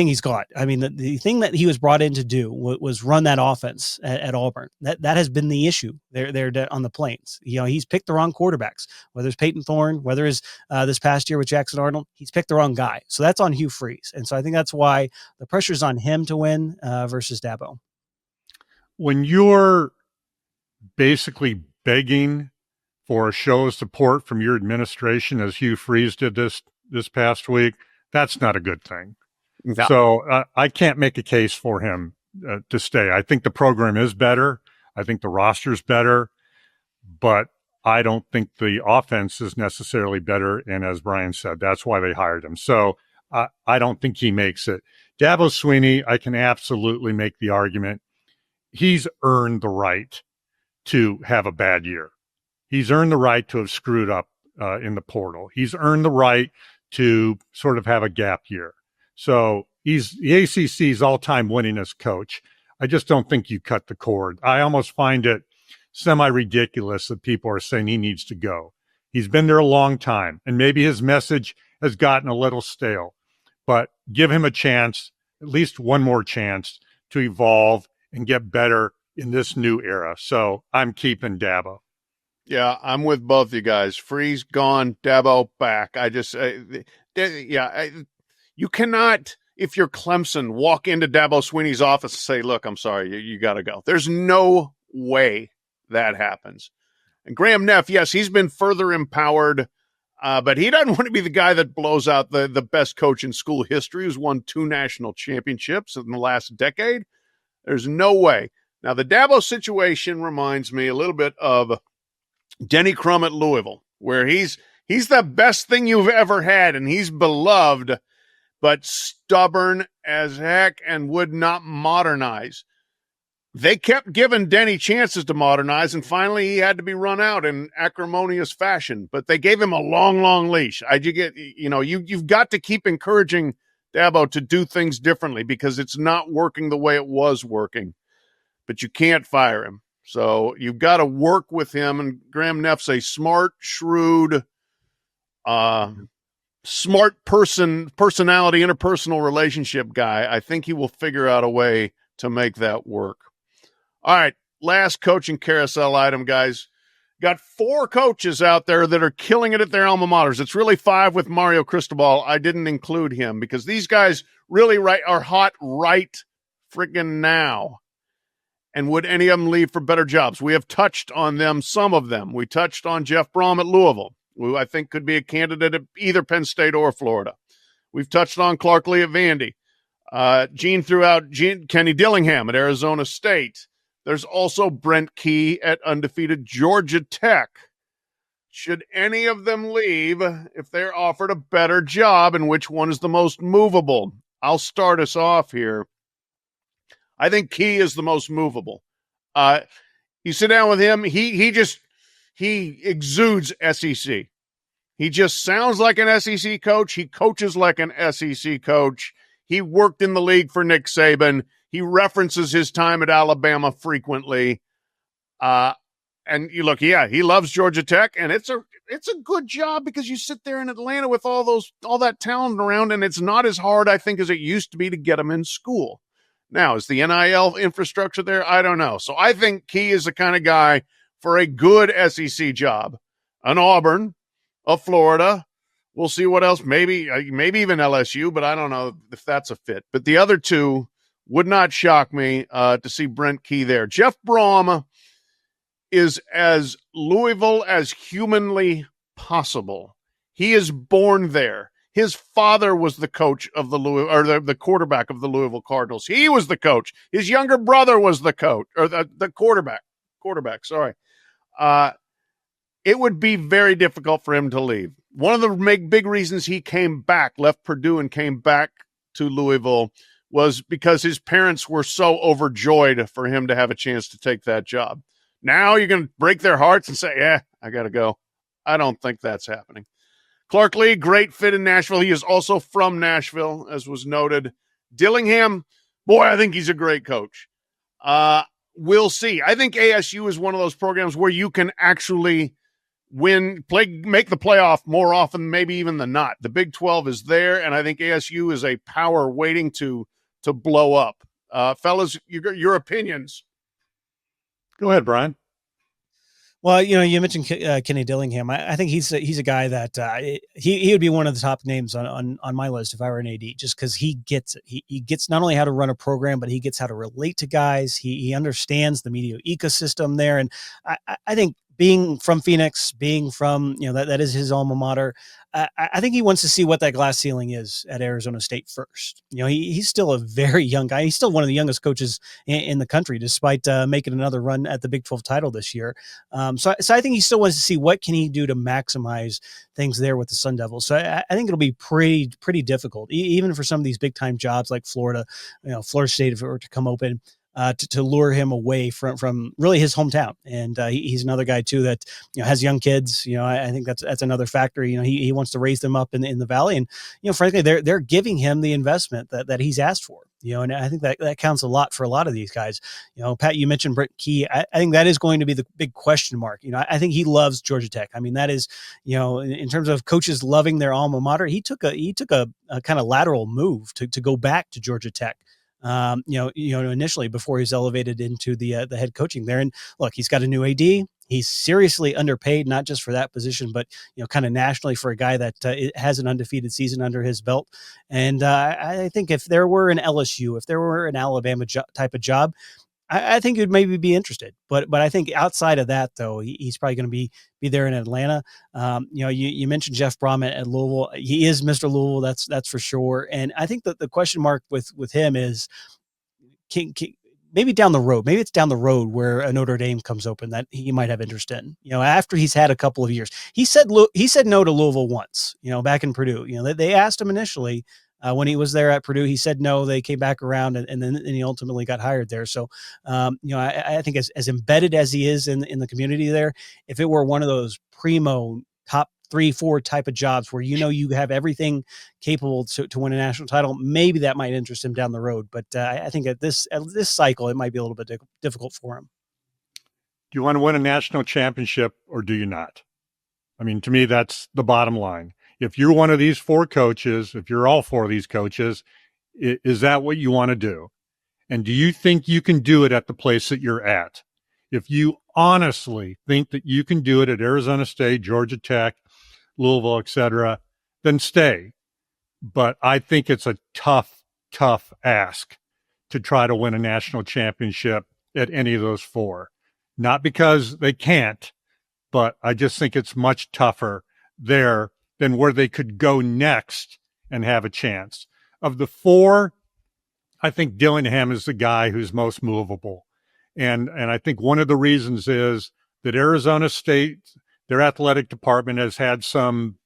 he's got. The thing that he was brought in to do was run that offense at Auburn. That has been the issue there on the Plains. He's picked the wrong quarterbacks, whether it's Peyton Thorne, whether it's this past year with Jackson Arnold, he's picked the wrong guy. So that's on Hugh Freeze. And so I think that's why the pressure's on him to win versus Dabo. When you're basically begging for a show of support from your administration, as Hugh Freeze did this past week, that's not a good thing. No. So I can't make a case for him to stay. I think the program is better. I think the roster's better, but I don't think the offense is necessarily better. And as Bryan said, that's why they hired him. So I don't think he makes it. Dabo Swinney, I can absolutely make the argument. He's earned the right to have a bad year. He's earned the right to have screwed up in the portal. He's earned the right to sort of have a gap year. So he's the ACC's all-time winningest coach. I just don't think you cut the cord. I almost find it semi-ridiculous that people are saying he needs to go. He's been there a long time, and maybe his message has gotten a little stale. But give him a chance, at least one more chance, to evolve and get better in this new era. So I'm keeping Dabo. Yeah, I'm with both you guys. Freeze gone, Dabo back. You cannot, if you're Clemson, walk into Dabo Swinney's office and say, look, I'm sorry, you got to go. There's no way that happens. And Graham Neff, yes, he's been further empowered, but he doesn't want to be the guy that blows out the best coach in school history who's won 2 national championships in the last decade. There's no way. Now, the Dabo situation reminds me a little bit of Denny Crum at Louisville, where he's the best thing you've ever had, and he's beloved, but stubborn as heck and would not modernize. They kept giving Denny chances to modernize, and finally he had to be run out in acrimonious fashion. But they gave him a long, long leash. You've got to keep encouraging Dabo to do things differently because it's not working the way it was working. But you can't fire him. So you've got to work with him. And Graham Neff's a smart, shrewd, smart personality, interpersonal relationship guy. I think he will figure out a way to make that work. All right, last coaching carousel item, guys. Got 4 coaches out there that are killing it at their alma maters. It's really 5 with Mario Cristobal. I didn't include him because these guys really are hot right friggin' now. And would any of them leave for better jobs? We have touched on them, some of them. We touched on Jeff Brom at Louisville, who I think could be a candidate at either Penn State or Florida. We've touched on Clark Lee at Vandy. Gene threw out Kenny Dillingham at Arizona State. There's also Brent Key at undefeated Georgia Tech. Should any of them leave if they're offered a better job, and which one is the most movable? I'll start us off here. I think Key is the most movable. You sit down with him, he exudes SEC. He just sounds like an SEC coach. He coaches like an SEC coach. He worked in the league for Nick Saban. He references his time at Alabama frequently. And you look, he loves Georgia Tech, and it's a good job because you sit there in Atlanta with all that talent around, and it's not as hard, I think, as it used to be to get them in school. Now, is the NIL infrastructure there? I don't know. So I think Key is the kind of guy for a good SEC job. An Auburn, a Florida. We'll see what else. Maybe even LSU, but I don't know if that's a fit. But the other 2 would not shock me to see Brent Key there. Jeff Brom is as Louisville as humanly possible. He is born there. His father was the coach of the quarterback of the Louisville Cardinals. He was the coach. His younger brother was the coach, or the quarterback. Sorry. It would be very difficult for him to leave. One of the big reasons he left Purdue and came back to Louisville was because his parents were so overjoyed for him to have a chance to take that job. Now you're going to break their hearts and say, yeah, I got to go. I don't think that's happening. Clark Lee, great fit in Nashville. He is also from Nashville, as was noted. Dillingham, boy, I think he's a great coach. We'll see. I think ASU is one of those programs where you can actually make the playoff more often, maybe even than not. The Big 12 is there, and I think ASU is a power waiting to blow up. Fellas, your opinions. Go ahead, Bryan. Well, you mentioned Kenny Dillingham. I think he's a guy that he would be one of the top names on my list if I were an AD, just because he gets it. He gets not only how to run a program, but he gets how to relate to guys. He understands the media ecosystem there, and I think being from Phoenix, being from that is his alma mater. I think he wants to see what that glass ceiling is at Arizona State first. He's still a very young guy. He's still one of the youngest coaches in the country, despite making another run at the Big 12 title this year. So I think he still wants to see what can he do to maximize things there with the Sun Devils. So I think it'll be pretty difficult, even for some of these big time jobs like Florida, Florida State, if it were to come open. To lure him away from really his hometown. And he's another guy too that has young kids. I think that's another factor. He wants to raise them up in the Valley, and frankly they're giving him the investment that he's asked for. And I think that counts a lot for a lot of these guys. Pat, you mentioned Brent Key. I think that is going to be the big question mark. I think he loves Georgia Tech. I mean, that is in terms of coaches loving their alma mater, he took a kind of lateral move to go back to Georgia Tech. Initially before he's elevated into the head coaching there. And look, he's got a new AD. He's seriously underpaid, not just for that position, but kind of nationally for a guy that has an undefeated season under his belt. And I think if there were an LSU, if there were an Alabama type of job, I think you'd maybe be interested, but I think outside of that, though, he's probably going to be there in Atlanta. You mentioned Jeff Brom at Louisville. He is Mr. Louisville. That's for sure. And I think that the question mark with him is maybe down the road. Maybe it's down the road where a Notre Dame comes open that he might have interest in. After he's had a couple of years, he said no to Louisville once. Back in Purdue. They asked him initially. When he was there at Purdue, he said no. They came back around, and then he ultimately got hired there. So, I think as embedded as he is in the community there, if it were one of those primo top 3-4 type of jobs where you have everything capable to win a national title, maybe that might interest him down the road. But I think at this cycle, it might be a little bit difficult for him. Do you want to win a national championship or do you not? I mean, to me, that's the bottom line. If you're one of these four coaches, if you're all four of these coaches, is that what you want to do? And do you think you can do it at the place that you're at? If you honestly think that you can do it at Arizona State, Georgia Tech, Louisville, etc., then stay. But I think it's a tough ask to try to win a national championship at any of those four. Not because they can't, but I just think it's much tougher there than where they could go next and have a chance. Of the four, I think Dillingham is the guy who's most movable. And I think one of the reasons is that Arizona State, their athletic department has had some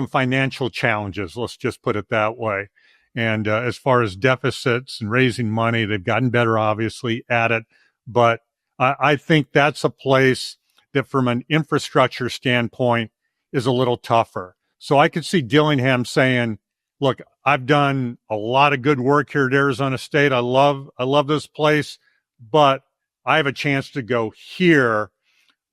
financial challenges. Let's just put it that way. And as far as deficits and raising money, they've gotten better, obviously, at it. But I think that's a place that from an infrastructure standpoint is a little tougher. So I could see Dillingham saying, look, I've done a lot of good work here at Arizona State. I love this place, but I have a chance to go here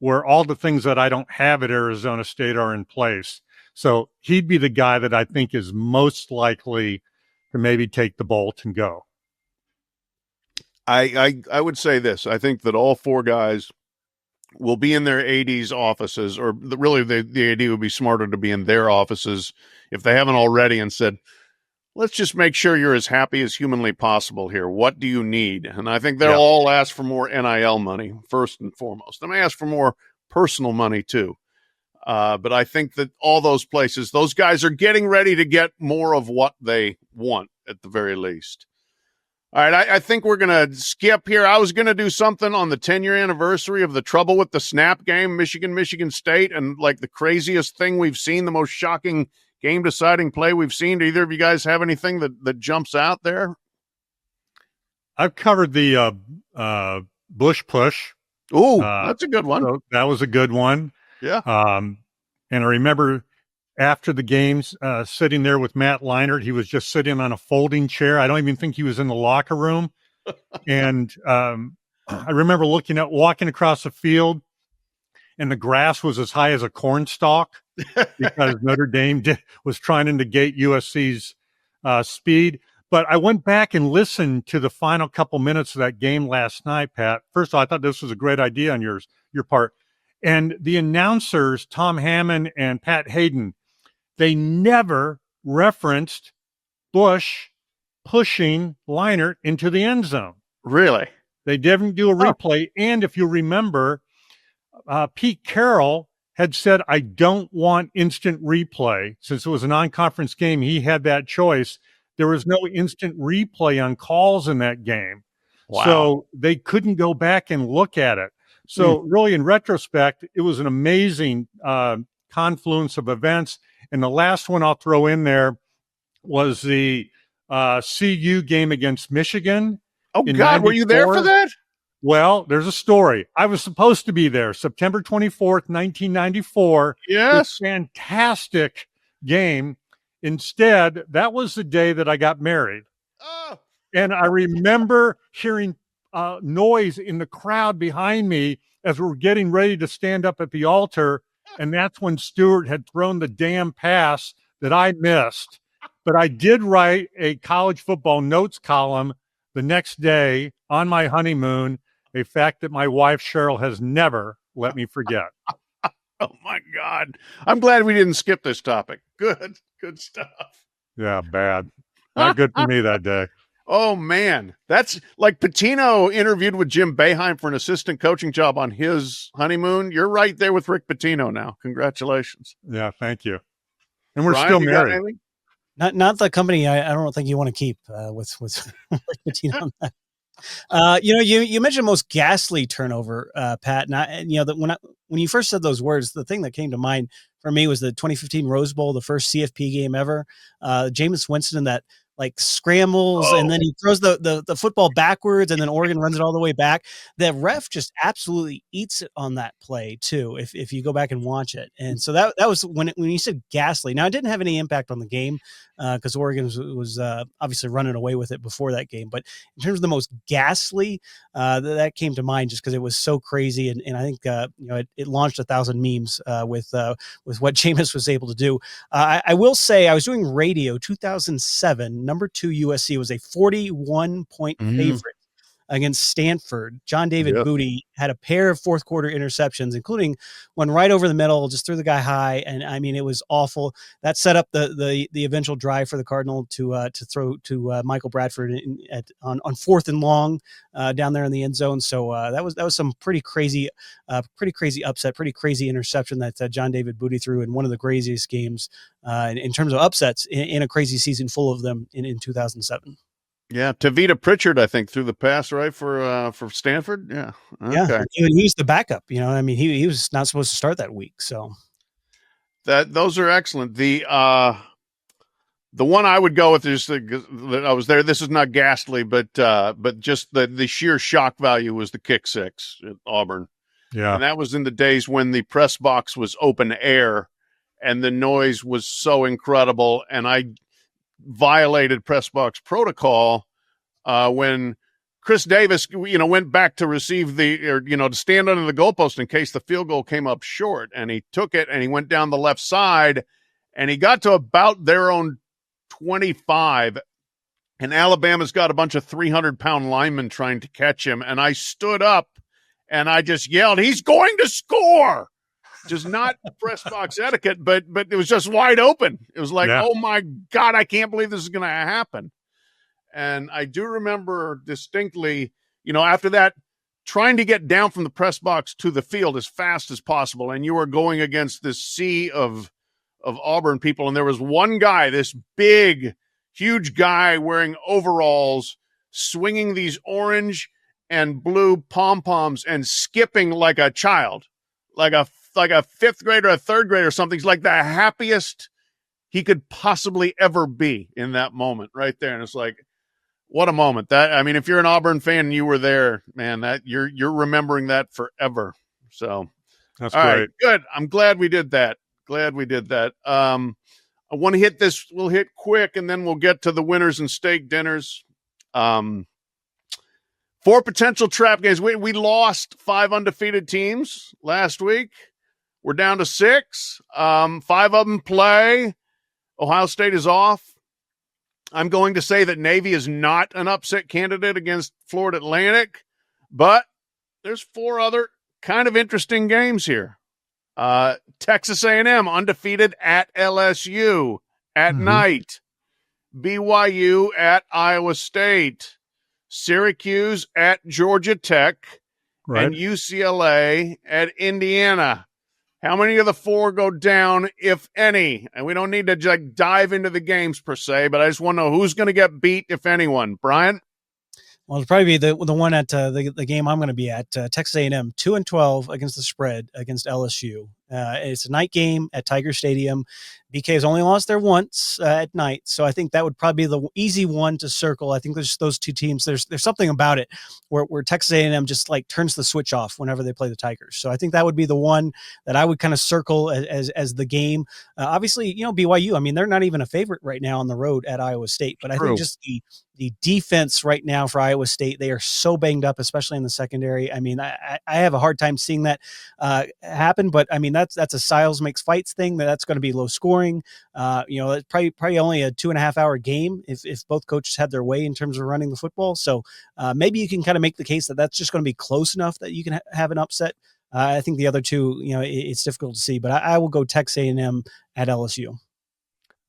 where all the things that I don't have at Arizona State are in place. So he'd be the guy that I think is most likely to maybe take the bolt and go. I would say this. I think that all four guys will be in their AD's offices, or really the AD would be smarter to be in their offices if they haven't already, and said, let's just make sure you're as happy as humanly possible here. What do you need? And I think they'll all ask for more NIL money, first and foremost. They may ask for more personal money too. But I think that all those places, those guys are getting ready to get more of what they want at the very least. All right, I think we're going to skip here. I was going to do something on the 10-year anniversary of the trouble with the snap game, Michigan State, and like the craziest thing we've seen, the most shocking game-deciding play we've seen. Do either of you guys have anything that jumps out there? I've covered the Bush push. Ooh, that's a good one. So that was a good one. Yeah. And I remember after the games, sitting there with Matt Leinart. He was just sitting on a folding chair. I don't even think he was in the locker room. And I remember walking across the field, and the grass was as high as a cornstalk because Notre Dame was trying to negate USC's speed. But I went back and listened to the final couple minutes of that game last night, Pat. First of all, I thought this was a great idea on your part. And the announcers, Tom Hammond and Pat Hayden, they never referenced Bush pushing Leinart into the end zone. Really? They didn't do a replay. And if you remember, Pete Carroll had said, I don't want instant replay. Since it was a non-conference game, he had that choice. There was no instant replay on calls in that game. Wow. So they couldn't go back and look at it. So really, in retrospect, it was an amazing confluence of events. And the last one I'll throw in there was the CU game against Michigan. Oh, God, 94. were you there for that? Well, there's a story. I was supposed to be there, September 24th, 1994. Yes. This fantastic game. Instead, that was the day that I got married. Oh. And I remember hearing noise in the crowd behind me as we were getting ready to stand up at the altar. And that's when Stewart had thrown the damn pass that I missed. But I did write a college football notes column the next day on my honeymoon, a fact that my wife, Cheryl, has never let me forget. Oh, my God. I'm glad we didn't skip this topic. Good stuff. Yeah, bad. Not good for me that day. Oh, man. That's like Pitino interviewed with Jim Boeheim for an assistant coaching job on his honeymoon. You're right there with Rick Pitino now. Congratulations. Yeah, thank you. And we're Bryan, still you got married. anything? Not the company I don't think you want to keep with Rick Pitino on that. You mentioned most ghastly turnover, Pat, and that when you first said those words, the thing that came to mind for me was the 2015 Rose Bowl, the first CFP game ever. Jameis Winston, that like scrambles and then he throws the football backwards and then Oregon runs it all the way back. The ref just absolutely eats it on that play too, if you go back and watch it. And so that was when you said ghastly. Now it didn't have any impact on the game because Oregon was obviously running away with it before that game. But in terms of the most ghastly, that came to mind just because it was so crazy. And I think it launched 1,000 memes with what Jameis was able to do. I will say I was doing radio 2007. Number 2 USC was a 41-point favorite against Stanford. John David Booty had a pair of fourth quarter interceptions, including one right over the middle, just threw the guy high. And I mean, it was awful. That set up the eventual drive for the Cardinal to throw to Michael Bradford on 4th and long down there in the end zone. So that was some pretty crazy upset, pretty crazy interception that John David Booty threw in one of the craziest games in terms of upsets in a crazy season full of them in 2007. Yeah, Tavita Pritchard, I think, threw the pass right for Stanford. Yeah, okay. Yeah, he was the backup. I mean, he was not supposed to start that week. So those are excellent. The one I would go with is that I was there. This is not ghastly, but just the sheer shock value was the kick six at Auburn. Yeah, and that was in the days when the press box was open air, and the noise was so incredible, and I violated press box protocol when Chris Davis, went back to receive to stand under the goalpost in case the field goal came up short, and he took it and he went down the left side and he got to about their own 25, and Alabama's got a bunch of 300-pound linemen trying to catch him, and I stood up and I just yelled, "He's going to score!" Just not press box etiquette, but it was just wide open. It was like, Oh my God, I can't believe this is going to happen. And I do remember distinctly, after that trying to get down from the press box to the field as fast as possible, and you are going against this sea of Auburn people, and there was one guy, this big, huge guy wearing overalls, swinging these orange and blue pom-poms and skipping like a child, like a fifth grader, a third grader or something. He's like the happiest he could possibly ever be in that moment right there. And it's like, what a moment. That, I mean, if you're an Auburn fan and you were there, man, that you're remembering that forever. So that's all great. Right, good. I'm glad we did that. I want to hit this. We'll hit quick, and then we'll get to the winners and steak dinners. 4 potential trap games. We lost 5 undefeated teams last week. We're down to 6. 5 of them play. Ohio State is off. I'm going to say that Navy is not an upset candidate against Florida Atlantic, but there's 4 other kind of interesting games here. Texas A&M undefeated at LSU at night. BYU at Iowa State. Syracuse at Georgia Tech. Right. And UCLA at Indiana. How many of the 4 go down, if any? And we don't need to dive into the games per se, but I just want to know who's going to get beat, if anyone. Bryan? Well, it'll probably be the one at the game I'm going to be at. Texas A&M 2-12 against the spread against LSU. It's a night game at Tiger Stadium. BK has only lost there once at night, so I think that would probably be the easy one to circle. I think there's those 2 teams. There's something about it where Texas A&M just like turns the switch off whenever they play the Tigers. So I think that would be the one that I would kind of circle as the game. Obviously, BYU. I mean, they're not even a favorite right now on the road at Iowa State, but I think just the defense right now for Iowa State, they are so banged up, especially in the secondary. I mean, I have a hard time seeing that happen, but I mean, that's a styles makes fights thing. That's going to be low scoring. It's probably only a 2.5 hour game if both coaches had their way in terms of running the football. So maybe you can kind of make the case that that's just going to be close enough that you can have an upset. I think the other 2, it's difficult to see, but I will go Texas A&M at LSU.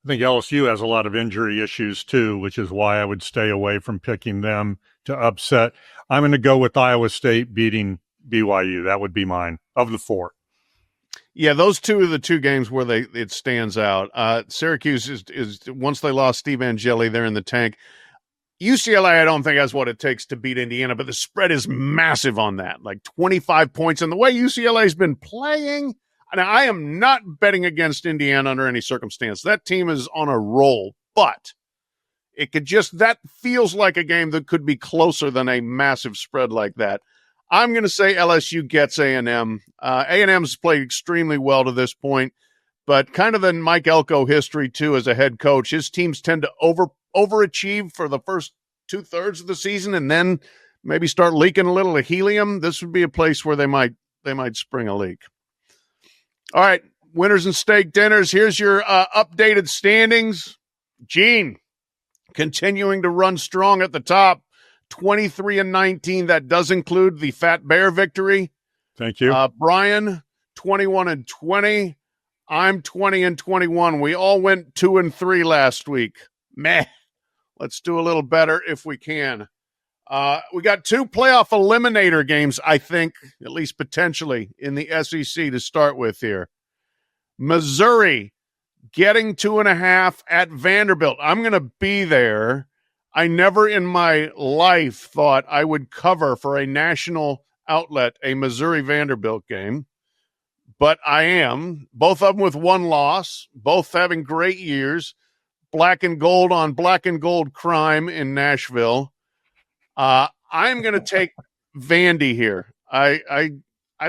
I think LSU has a lot of injury issues too, which is why I would stay away from picking them to upset. I'm going to go with Iowa State beating BYU. That would be mine of the 4. Yeah, those 2 are the 2 games where it stands out. Syracuse is once they lost Steve Angeli, they're in the tank. UCLA, I don't think has what it takes to beat Indiana, but the spread is massive on that, like 25 points. And the way UCLA's been playing, and I am not betting against Indiana under any circumstance. That team is on a roll, but that feels like a game that could be closer than a massive spread like that. I'm going to say LSU gets A&M. A&M's played extremely well to this point, but kind of in Mike Elko history, too, as a head coach, his teams tend to overachieve for the first 2/3 of the season and then maybe start leaking a little of helium. This would be a place where they might spring a leak. All right, winners and steak dinners. Here's your updated standings. Gene, continuing to run strong at the top. 23-19. That does include the Fat Bear victory. Thank you. Bryan, 21-20. I'm 20-21. We all went 2-3 last week. Meh. Let's do a little better if we can. We got 2 playoff eliminator games, I think, at least potentially, in the SEC to start with here. Missouri getting 2.5 at Vanderbilt. I'm going to be there. I never in my life thought I would cover for a national outlet a Missouri-Vanderbilt game, but I am. Both of them with 1 loss, both having great years. Black and gold on black and gold crime in Nashville. I'm going to take Vandy here. I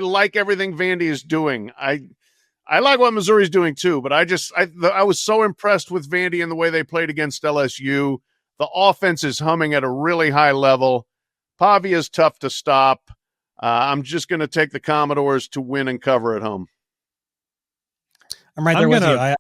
like everything Vandy is doing. I like what Missouri's doing too, but I was so impressed with Vandy and the way they played against LSU. The offense is humming at a really high level. Pavia is tough to stop. I'm just going to take the Commodores to win and cover at home. I'm right there with you.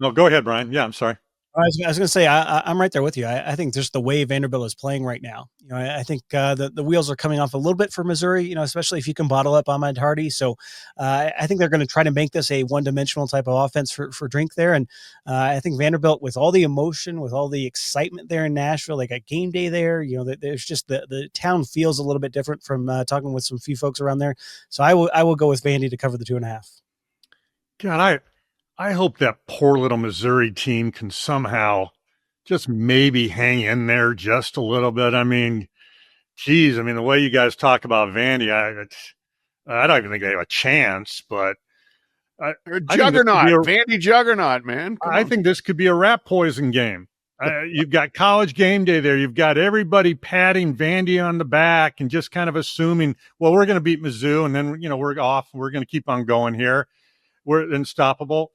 No, go ahead, Bryan. Yeah, I'm sorry. I was going to say, I'm right there with you. I think just the way Vanderbilt is playing right now, I think the wheels are coming off a little bit for Missouri, especially if you can bottle up Ahmad Hardy. So I think they're going to try to make this a one-dimensional type of offense for Drink there. And I think Vanderbilt, with all the emotion, with all the excitement there in Nashville, they got game day there. There's just the town feels a little bit different from talking with some few folks around there. So I will go with Vandy to cover the 2.5. God, I hope that poor little Missouri team can somehow just maybe hang in there just a little bit. I mean, geez, the way you guys talk about Vandy, I don't even think they have a chance, but they're a juggernaut, Vandy juggernaut, man. I think this could be a rat poison game. You've got College Game Day there. You've got everybody patting Vandy on the back and just kind of assuming, well, we're going to beat Mizzou, and then, we're off. We're going to keep on going here. We're unstoppable.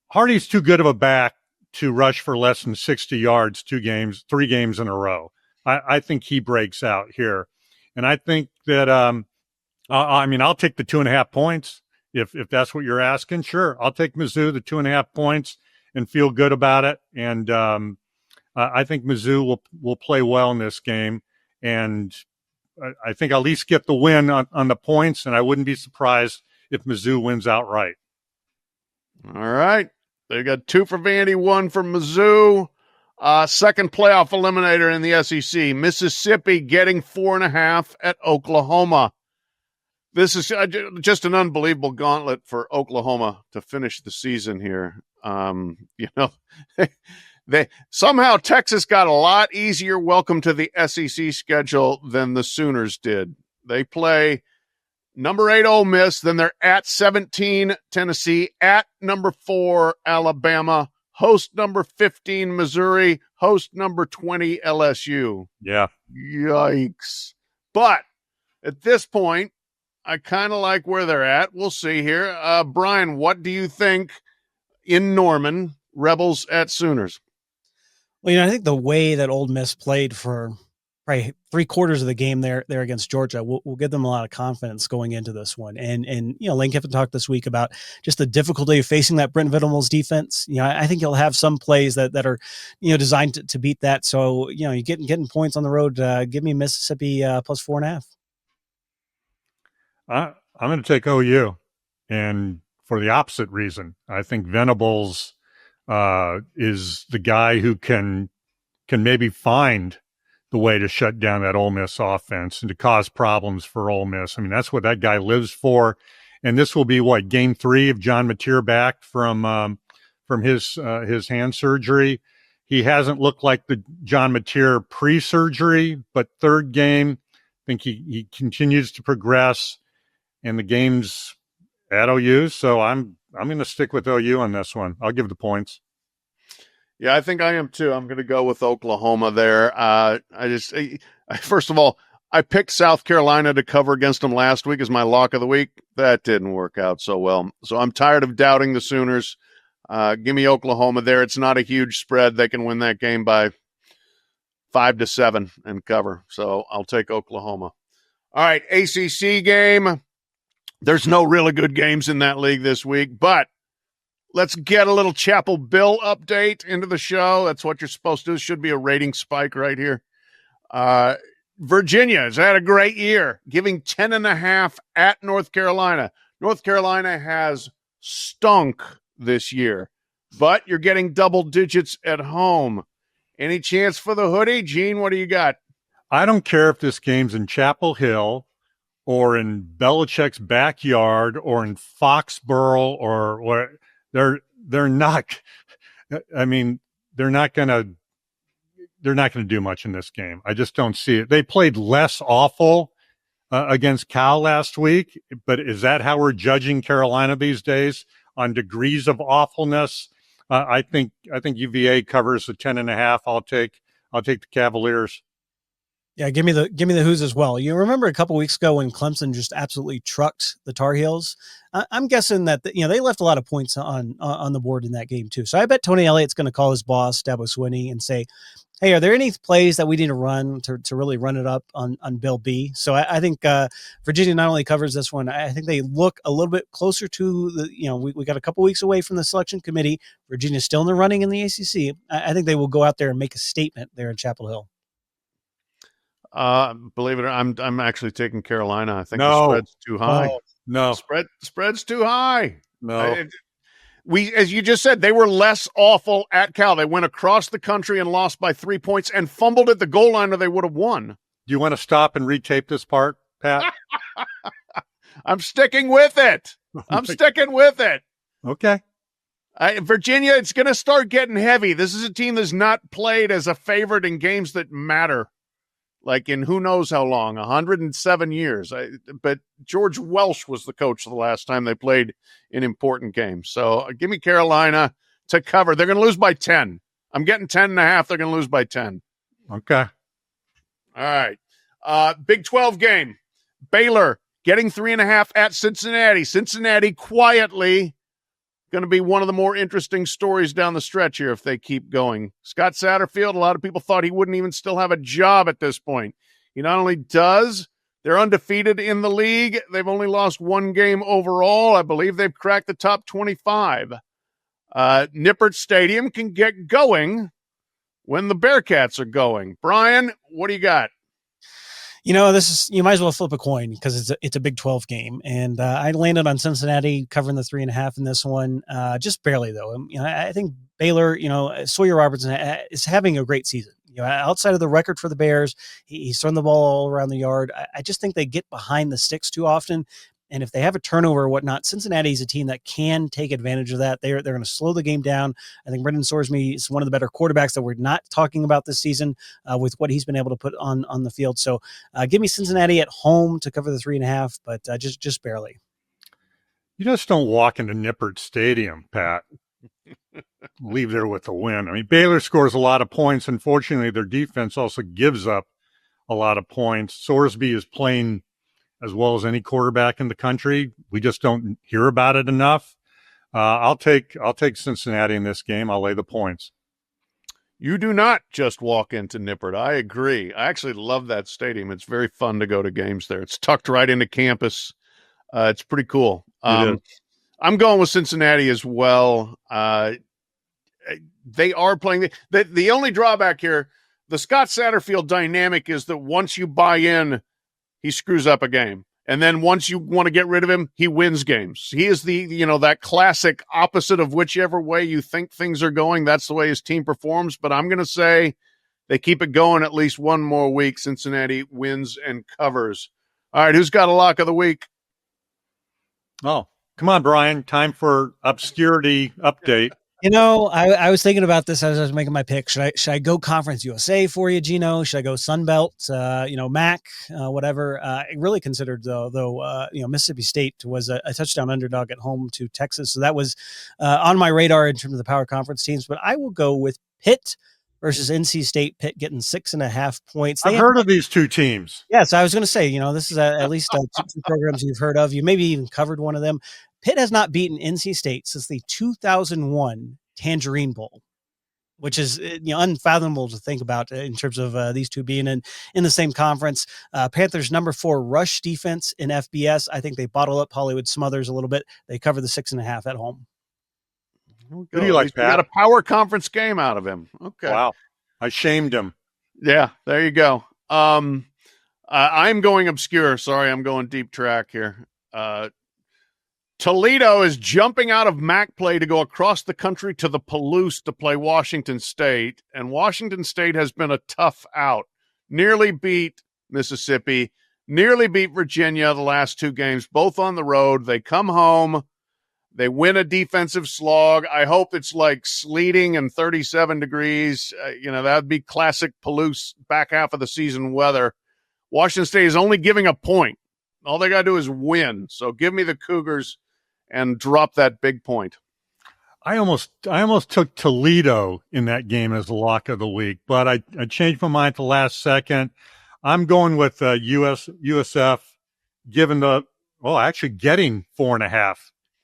Hardy's too good of a back to rush for less than 60 yards 3 games in a row. I think he breaks out here. And I think that, I'll take the 2.5 points if that's what you're asking. Sure. I'll take Mizzou, the 2.5 points, and feel good about it. And I think Mizzou will play well in this game. And I think I'll at least get the win on the points. And I wouldn't be surprised if Mizzou wins outright. All right. They got 2 for Vandy, 1 for Mizzou. Second playoff eliminator in the SEC. Mississippi getting 4.5 at Oklahoma. This is just an unbelievable gauntlet for Oklahoma to finish the season here. They somehow Texas got a lot easier welcome to the SEC schedule than the Sooners did. They play number 8 Ole Miss, then they're at 17 Tennessee, at number 4 Alabama, host number 15 Missouri, host number 20 LSU. Yeah. Yikes. But at this point, I kind of like where they're at. We'll see here. Bryan, what do you think in Norman, Rebels at Sooners? Well, I think the way that Ole Miss played for probably 3/4 of the game there against Georgia will give them a lot of confidence going into this one. And Lane Kiffin talked this week about just the difficulty of facing that Brent Venables defense. I think he'll have some plays that are, designed to beat that. So, you're getting points on the road. Give me Mississippi plus 4.5. I'm going to take OU, and for the opposite reason. I think Venables is the guy who can maybe find the way to shut down that Ole Miss offense and to cause problems for Ole Miss. That's what that guy lives for. And this will be game 3 of John Napier back from his hand surgery. He hasn't looked like the John Napier pre-surgery, but third game, I think he continues to progress, and the game's at OU. So I'm going to stick with OU on this one. I'll give the points. Yeah, I think I am too. I'm going to go with Oklahoma there. First of all, I picked South Carolina to cover against them last week as my lock of the week. That didn't work out so well. So I'm tired of doubting the Sooners. Give me Oklahoma there. It's not a huge spread. They can win that game by 5-7 and cover. So I'll take Oklahoma. All right, ACC game. There's no really good games in that league this week, but let's get a little Chapel Bill update into the show. That's what you're supposed to do. This should be a rating spike right here. Virginia has had a great year, giving 10.5 at North Carolina. North Carolina has stunk this year, but you're getting double digits at home. Any chance for the hoodie? Gene, what do you got? I don't care if this game's in Chapel Hill or in Belichick's backyard or in Foxborough or where. They're not. They're not going to do much in this game. I just don't see it. They played less awful against Cal last week, but is that how we're judging Carolina these days, on degrees of awfulness? I think UVA covers the 10.5. I'll take the Cavaliers. Yeah, give me the Hoos as well. You remember a couple weeks ago when Clemson just absolutely trucked the Tar Heels? I'm guessing that they left a lot of points on the board in that game too. So I bet Tony Elliott's going to call his boss, Dabo Swinney, and say, Hey, are there any plays that we need to run to really run it up on Bill B? So I think Virginia not only covers this one, I think they look a little bit closer to the, we got a couple weeks away from the selection committee. Virginia's still in the running in the ACC. I think they will go out there and make a statement there in Chapel Hill. Believe it or not, I'm actually taking Carolina. I think No. the spread's too high. No. Spread's too high. No. As you just said, they were less awful at Cal. They went across the country and lost by 3 points and fumbled at the goal line, or they would have won. Do you want to stop and retape this part, Pat? I'm sticking with it. Sticking with it. Okay. Virginia, it's going to start getting heavy. This is a team that's not played as a favorite in games that matter, like in who knows how long, 107 years. But George Welsh was the coach the last time they played in important games. So give me Carolina to cover. They're going to lose by 10. I'm getting 10.5. They're going to lose by 10. Okay. All right. Big 12 game. Baylor getting 3.5 at Cincinnati. Cincinnati quietly going to be one of the more interesting stories down the stretch here if they keep going. Scott Satterfield, a lot of people thought he wouldn't even still have a job at this point. He not only does, they're undefeated in the league. They've only lost one game overall. I believe they've cracked the top 25. Nippert Stadium can get going when the Bearcats are going. Bryan, what do you got? You might as well flip a coin because it's a Big 12 game. And I landed on Cincinnati covering the 3.5 in this one, just barely though. I think Baylor, Sawyer Robertson is having a great season. Outside of the record for the Bears, he's throwing the ball all around the yard. I just think they get behind the sticks too often. And if they have a turnover or whatnot, Cincinnati is a team that can take advantage of that. They're going to slow the game down. I think Brendan Sorsby is one of the better quarterbacks that we're not talking about this season with what he's been able to put on the field. So give me Cincinnati at home to cover the 3.5, but just barely. You just don't walk into Nippert Stadium, Pat. Leave there with a win. I mean, Baylor scores a lot of points. Unfortunately, their defense also gives up a lot of points. Sorsby is playing as well as any quarterback in the country. We just don't hear about it enough. I'll take Cincinnati in this game. I'll lay the points. You do not just walk into Nippert. I agree. I actually love that stadium. It's very fun to go to games there. It's tucked right into campus. It's pretty cool. I'm going with Cincinnati as well. They are playing. The only drawback here, the Scott Satterfield dynamic is that once you buy in, he screws up a game. And then once you want to get rid of him, he wins games. He is that classic opposite of whichever way you think things are going. That's the way his team performs. But I'm going to say they keep it going at least one more week. Cincinnati wins and covers. All right, who's got a lock of the week? Oh, come on, Bryan. Time for obscurity update. I was thinking about this as I was making my pick. Should I go Conference USA for you, Gino? Should I go Sun Belt? MAC, whatever. I really considered though, Mississippi State was a touchdown underdog at home to Texas, so that was on my radar in terms of the power conference teams. But I will go with Pitt versus NC State. Pitt getting 6.5 points. I've heard of these two teams. Yes, I was going to say, this is at least two programs you've heard of. You maybe even covered one of them. Pitt has not beaten NC State since the 2001 Tangerine Bowl, which is unfathomable to think about in terms of these two being in the same conference. Panthers number 4 rush defense in FBS. I think they bottle up Hollywood Smothers a little bit. They cover the 6.5 at home. Who do you like, Pat? Got a power conference game out of him. Okay. Wow. I shamed him. Yeah, there you go. I'm going obscure. Sorry, I'm going deep track here. Toledo is jumping out of MAC play to go across the country to the Palouse to play Washington State. And Washington State has been a tough out. Nearly beat Mississippi, nearly beat Virginia the last 2 games, both on the road. They come home. They win a defensive slog. I hope it's like sleeting and 37 degrees. That would be classic Palouse back half of the season weather. Washington State is only giving a point. All they got to do is win. So give me the Cougars and drop that big point. I almost took Toledo in that game as the lock of the week, but I changed my mind at the last second. I'm going with USF getting 4.5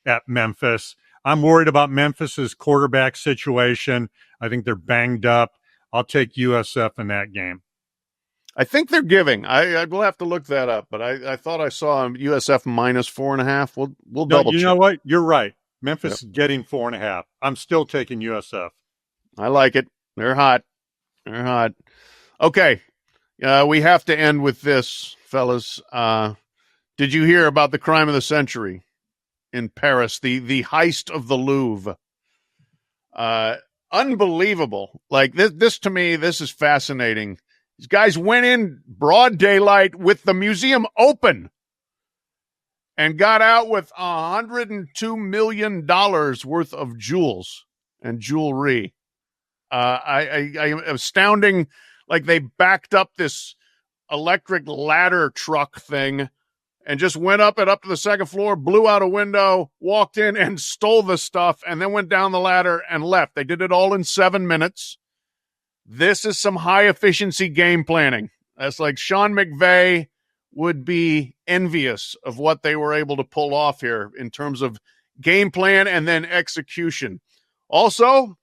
at Memphis. I'm worried about Memphis's quarterback situation. I think they're banged up. I'll take USF in that game. I think they're giving. I will have to look that up, but I thought I saw USF minus 4.5. We'll double check. You know what? You're right. Memphis is getting 4.5. I'm still taking USF. I like it. They're hot. They're hot. Okay. We have to end with this, fellas. Did you hear about the crime of the century in Paris? The heist of the Louvre. Unbelievable. Like this to me, this is fascinating. These guys went in broad daylight with the museum open and got out with $102 million worth of jewels and jewelry. I astounding. Like they backed up this electric ladder truck thing and just went up to the second floor, blew out a window, walked in and stole the stuff, and then went down the ladder and left. They did it all in 7 minutes. This is some high-efficiency game planning. That's like Sean McVay would be envious of what they were able to pull off here in terms of game plan and then execution. Also,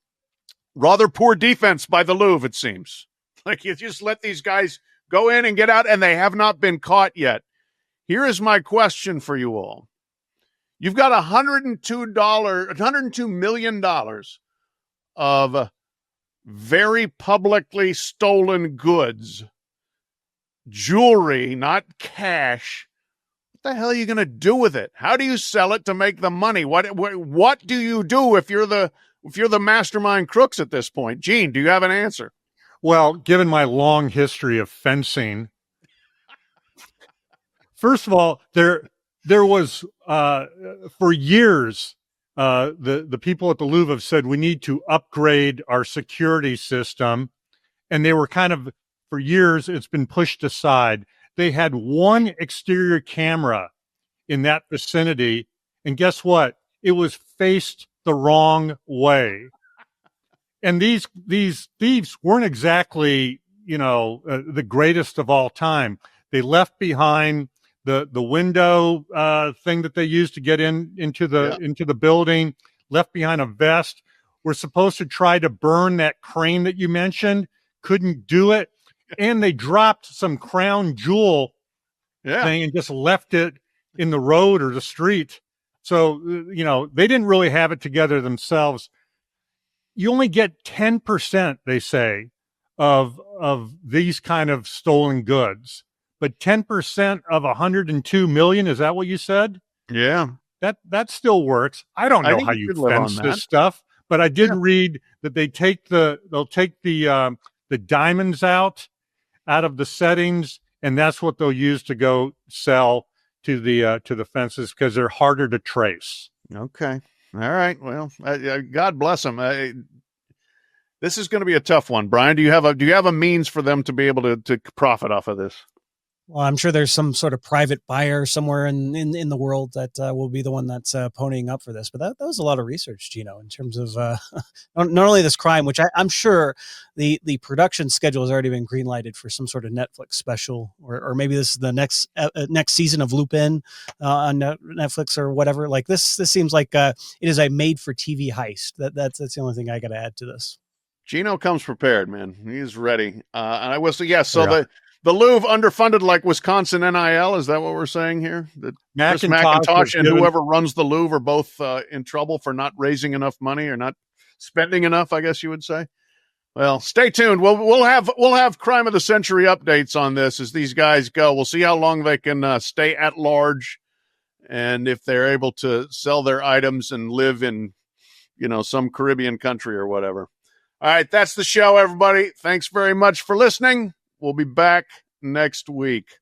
rather poor defense by the Louvre, it seems. Like you just let these guys go in and get out, and they have not been caught yet. Here is my question for you all. You've got $102 million of very publicly stolen goods, jewelry, not cash. What the hell are you going to do with it? How do you sell it to make the money? What do you do if you're the mastermind crooks at this point? Gene, do you have an answer? Well, given my long history of fencing, first of all, there was for years the people at the Louvre have said we need to upgrade our security system, and they were kind of, for years it's been pushed aside. They had one exterior camera in that vicinity, and guess what? It was faced the wrong way. And these thieves weren't exactly, the greatest of all time. They left behind the window thing that they used to get into the building, left behind a vest. We're supposed to try to burn that crane that you mentioned, couldn't do it. And they dropped some crown jewel thing and just left it in the road or the street. So, they didn't really have it together themselves. You only get 10%, they say, of these kind of stolen goods. But 10% of 102 million, is that what you said? Yeah. That still works. I don't know how you fence this stuff, but I did read that they'll take the diamonds out of the settings, and that's what they'll use to go sell to the fences because they're harder to trace. Okay. All right. Well, God bless them. This is going to be a tough one, Bryan. Do you have a means for them to be able to profit off of this? Well, I'm sure there's some sort of private buyer somewhere in the world that will be the one that's ponying up for this. But that was a lot of research, Gino, in terms of not only this crime, which I'm sure the production schedule has already been greenlighted for some sort of Netflix special, or maybe this is the next season of Lupin on Netflix or whatever. Like this seems like it is a made-for-TV heist. That's the only thing I got to add to this. Gino comes prepared, man. He's ready. And I will say, yes. So the Louvre underfunded like Wisconsin NIL. Is that what we're saying here? That Chris McIntosh and whoever runs the Louvre are both in trouble for not raising enough money or not spending enough, I guess you would say. Well, stay tuned. We'll have crime of the century updates on this as these guys go. We'll see how long they can stay at large, and if they're able to sell their items and live in, some Caribbean country or whatever. All right, that's the show, everybody. Thanks very much for listening. We'll be back next week.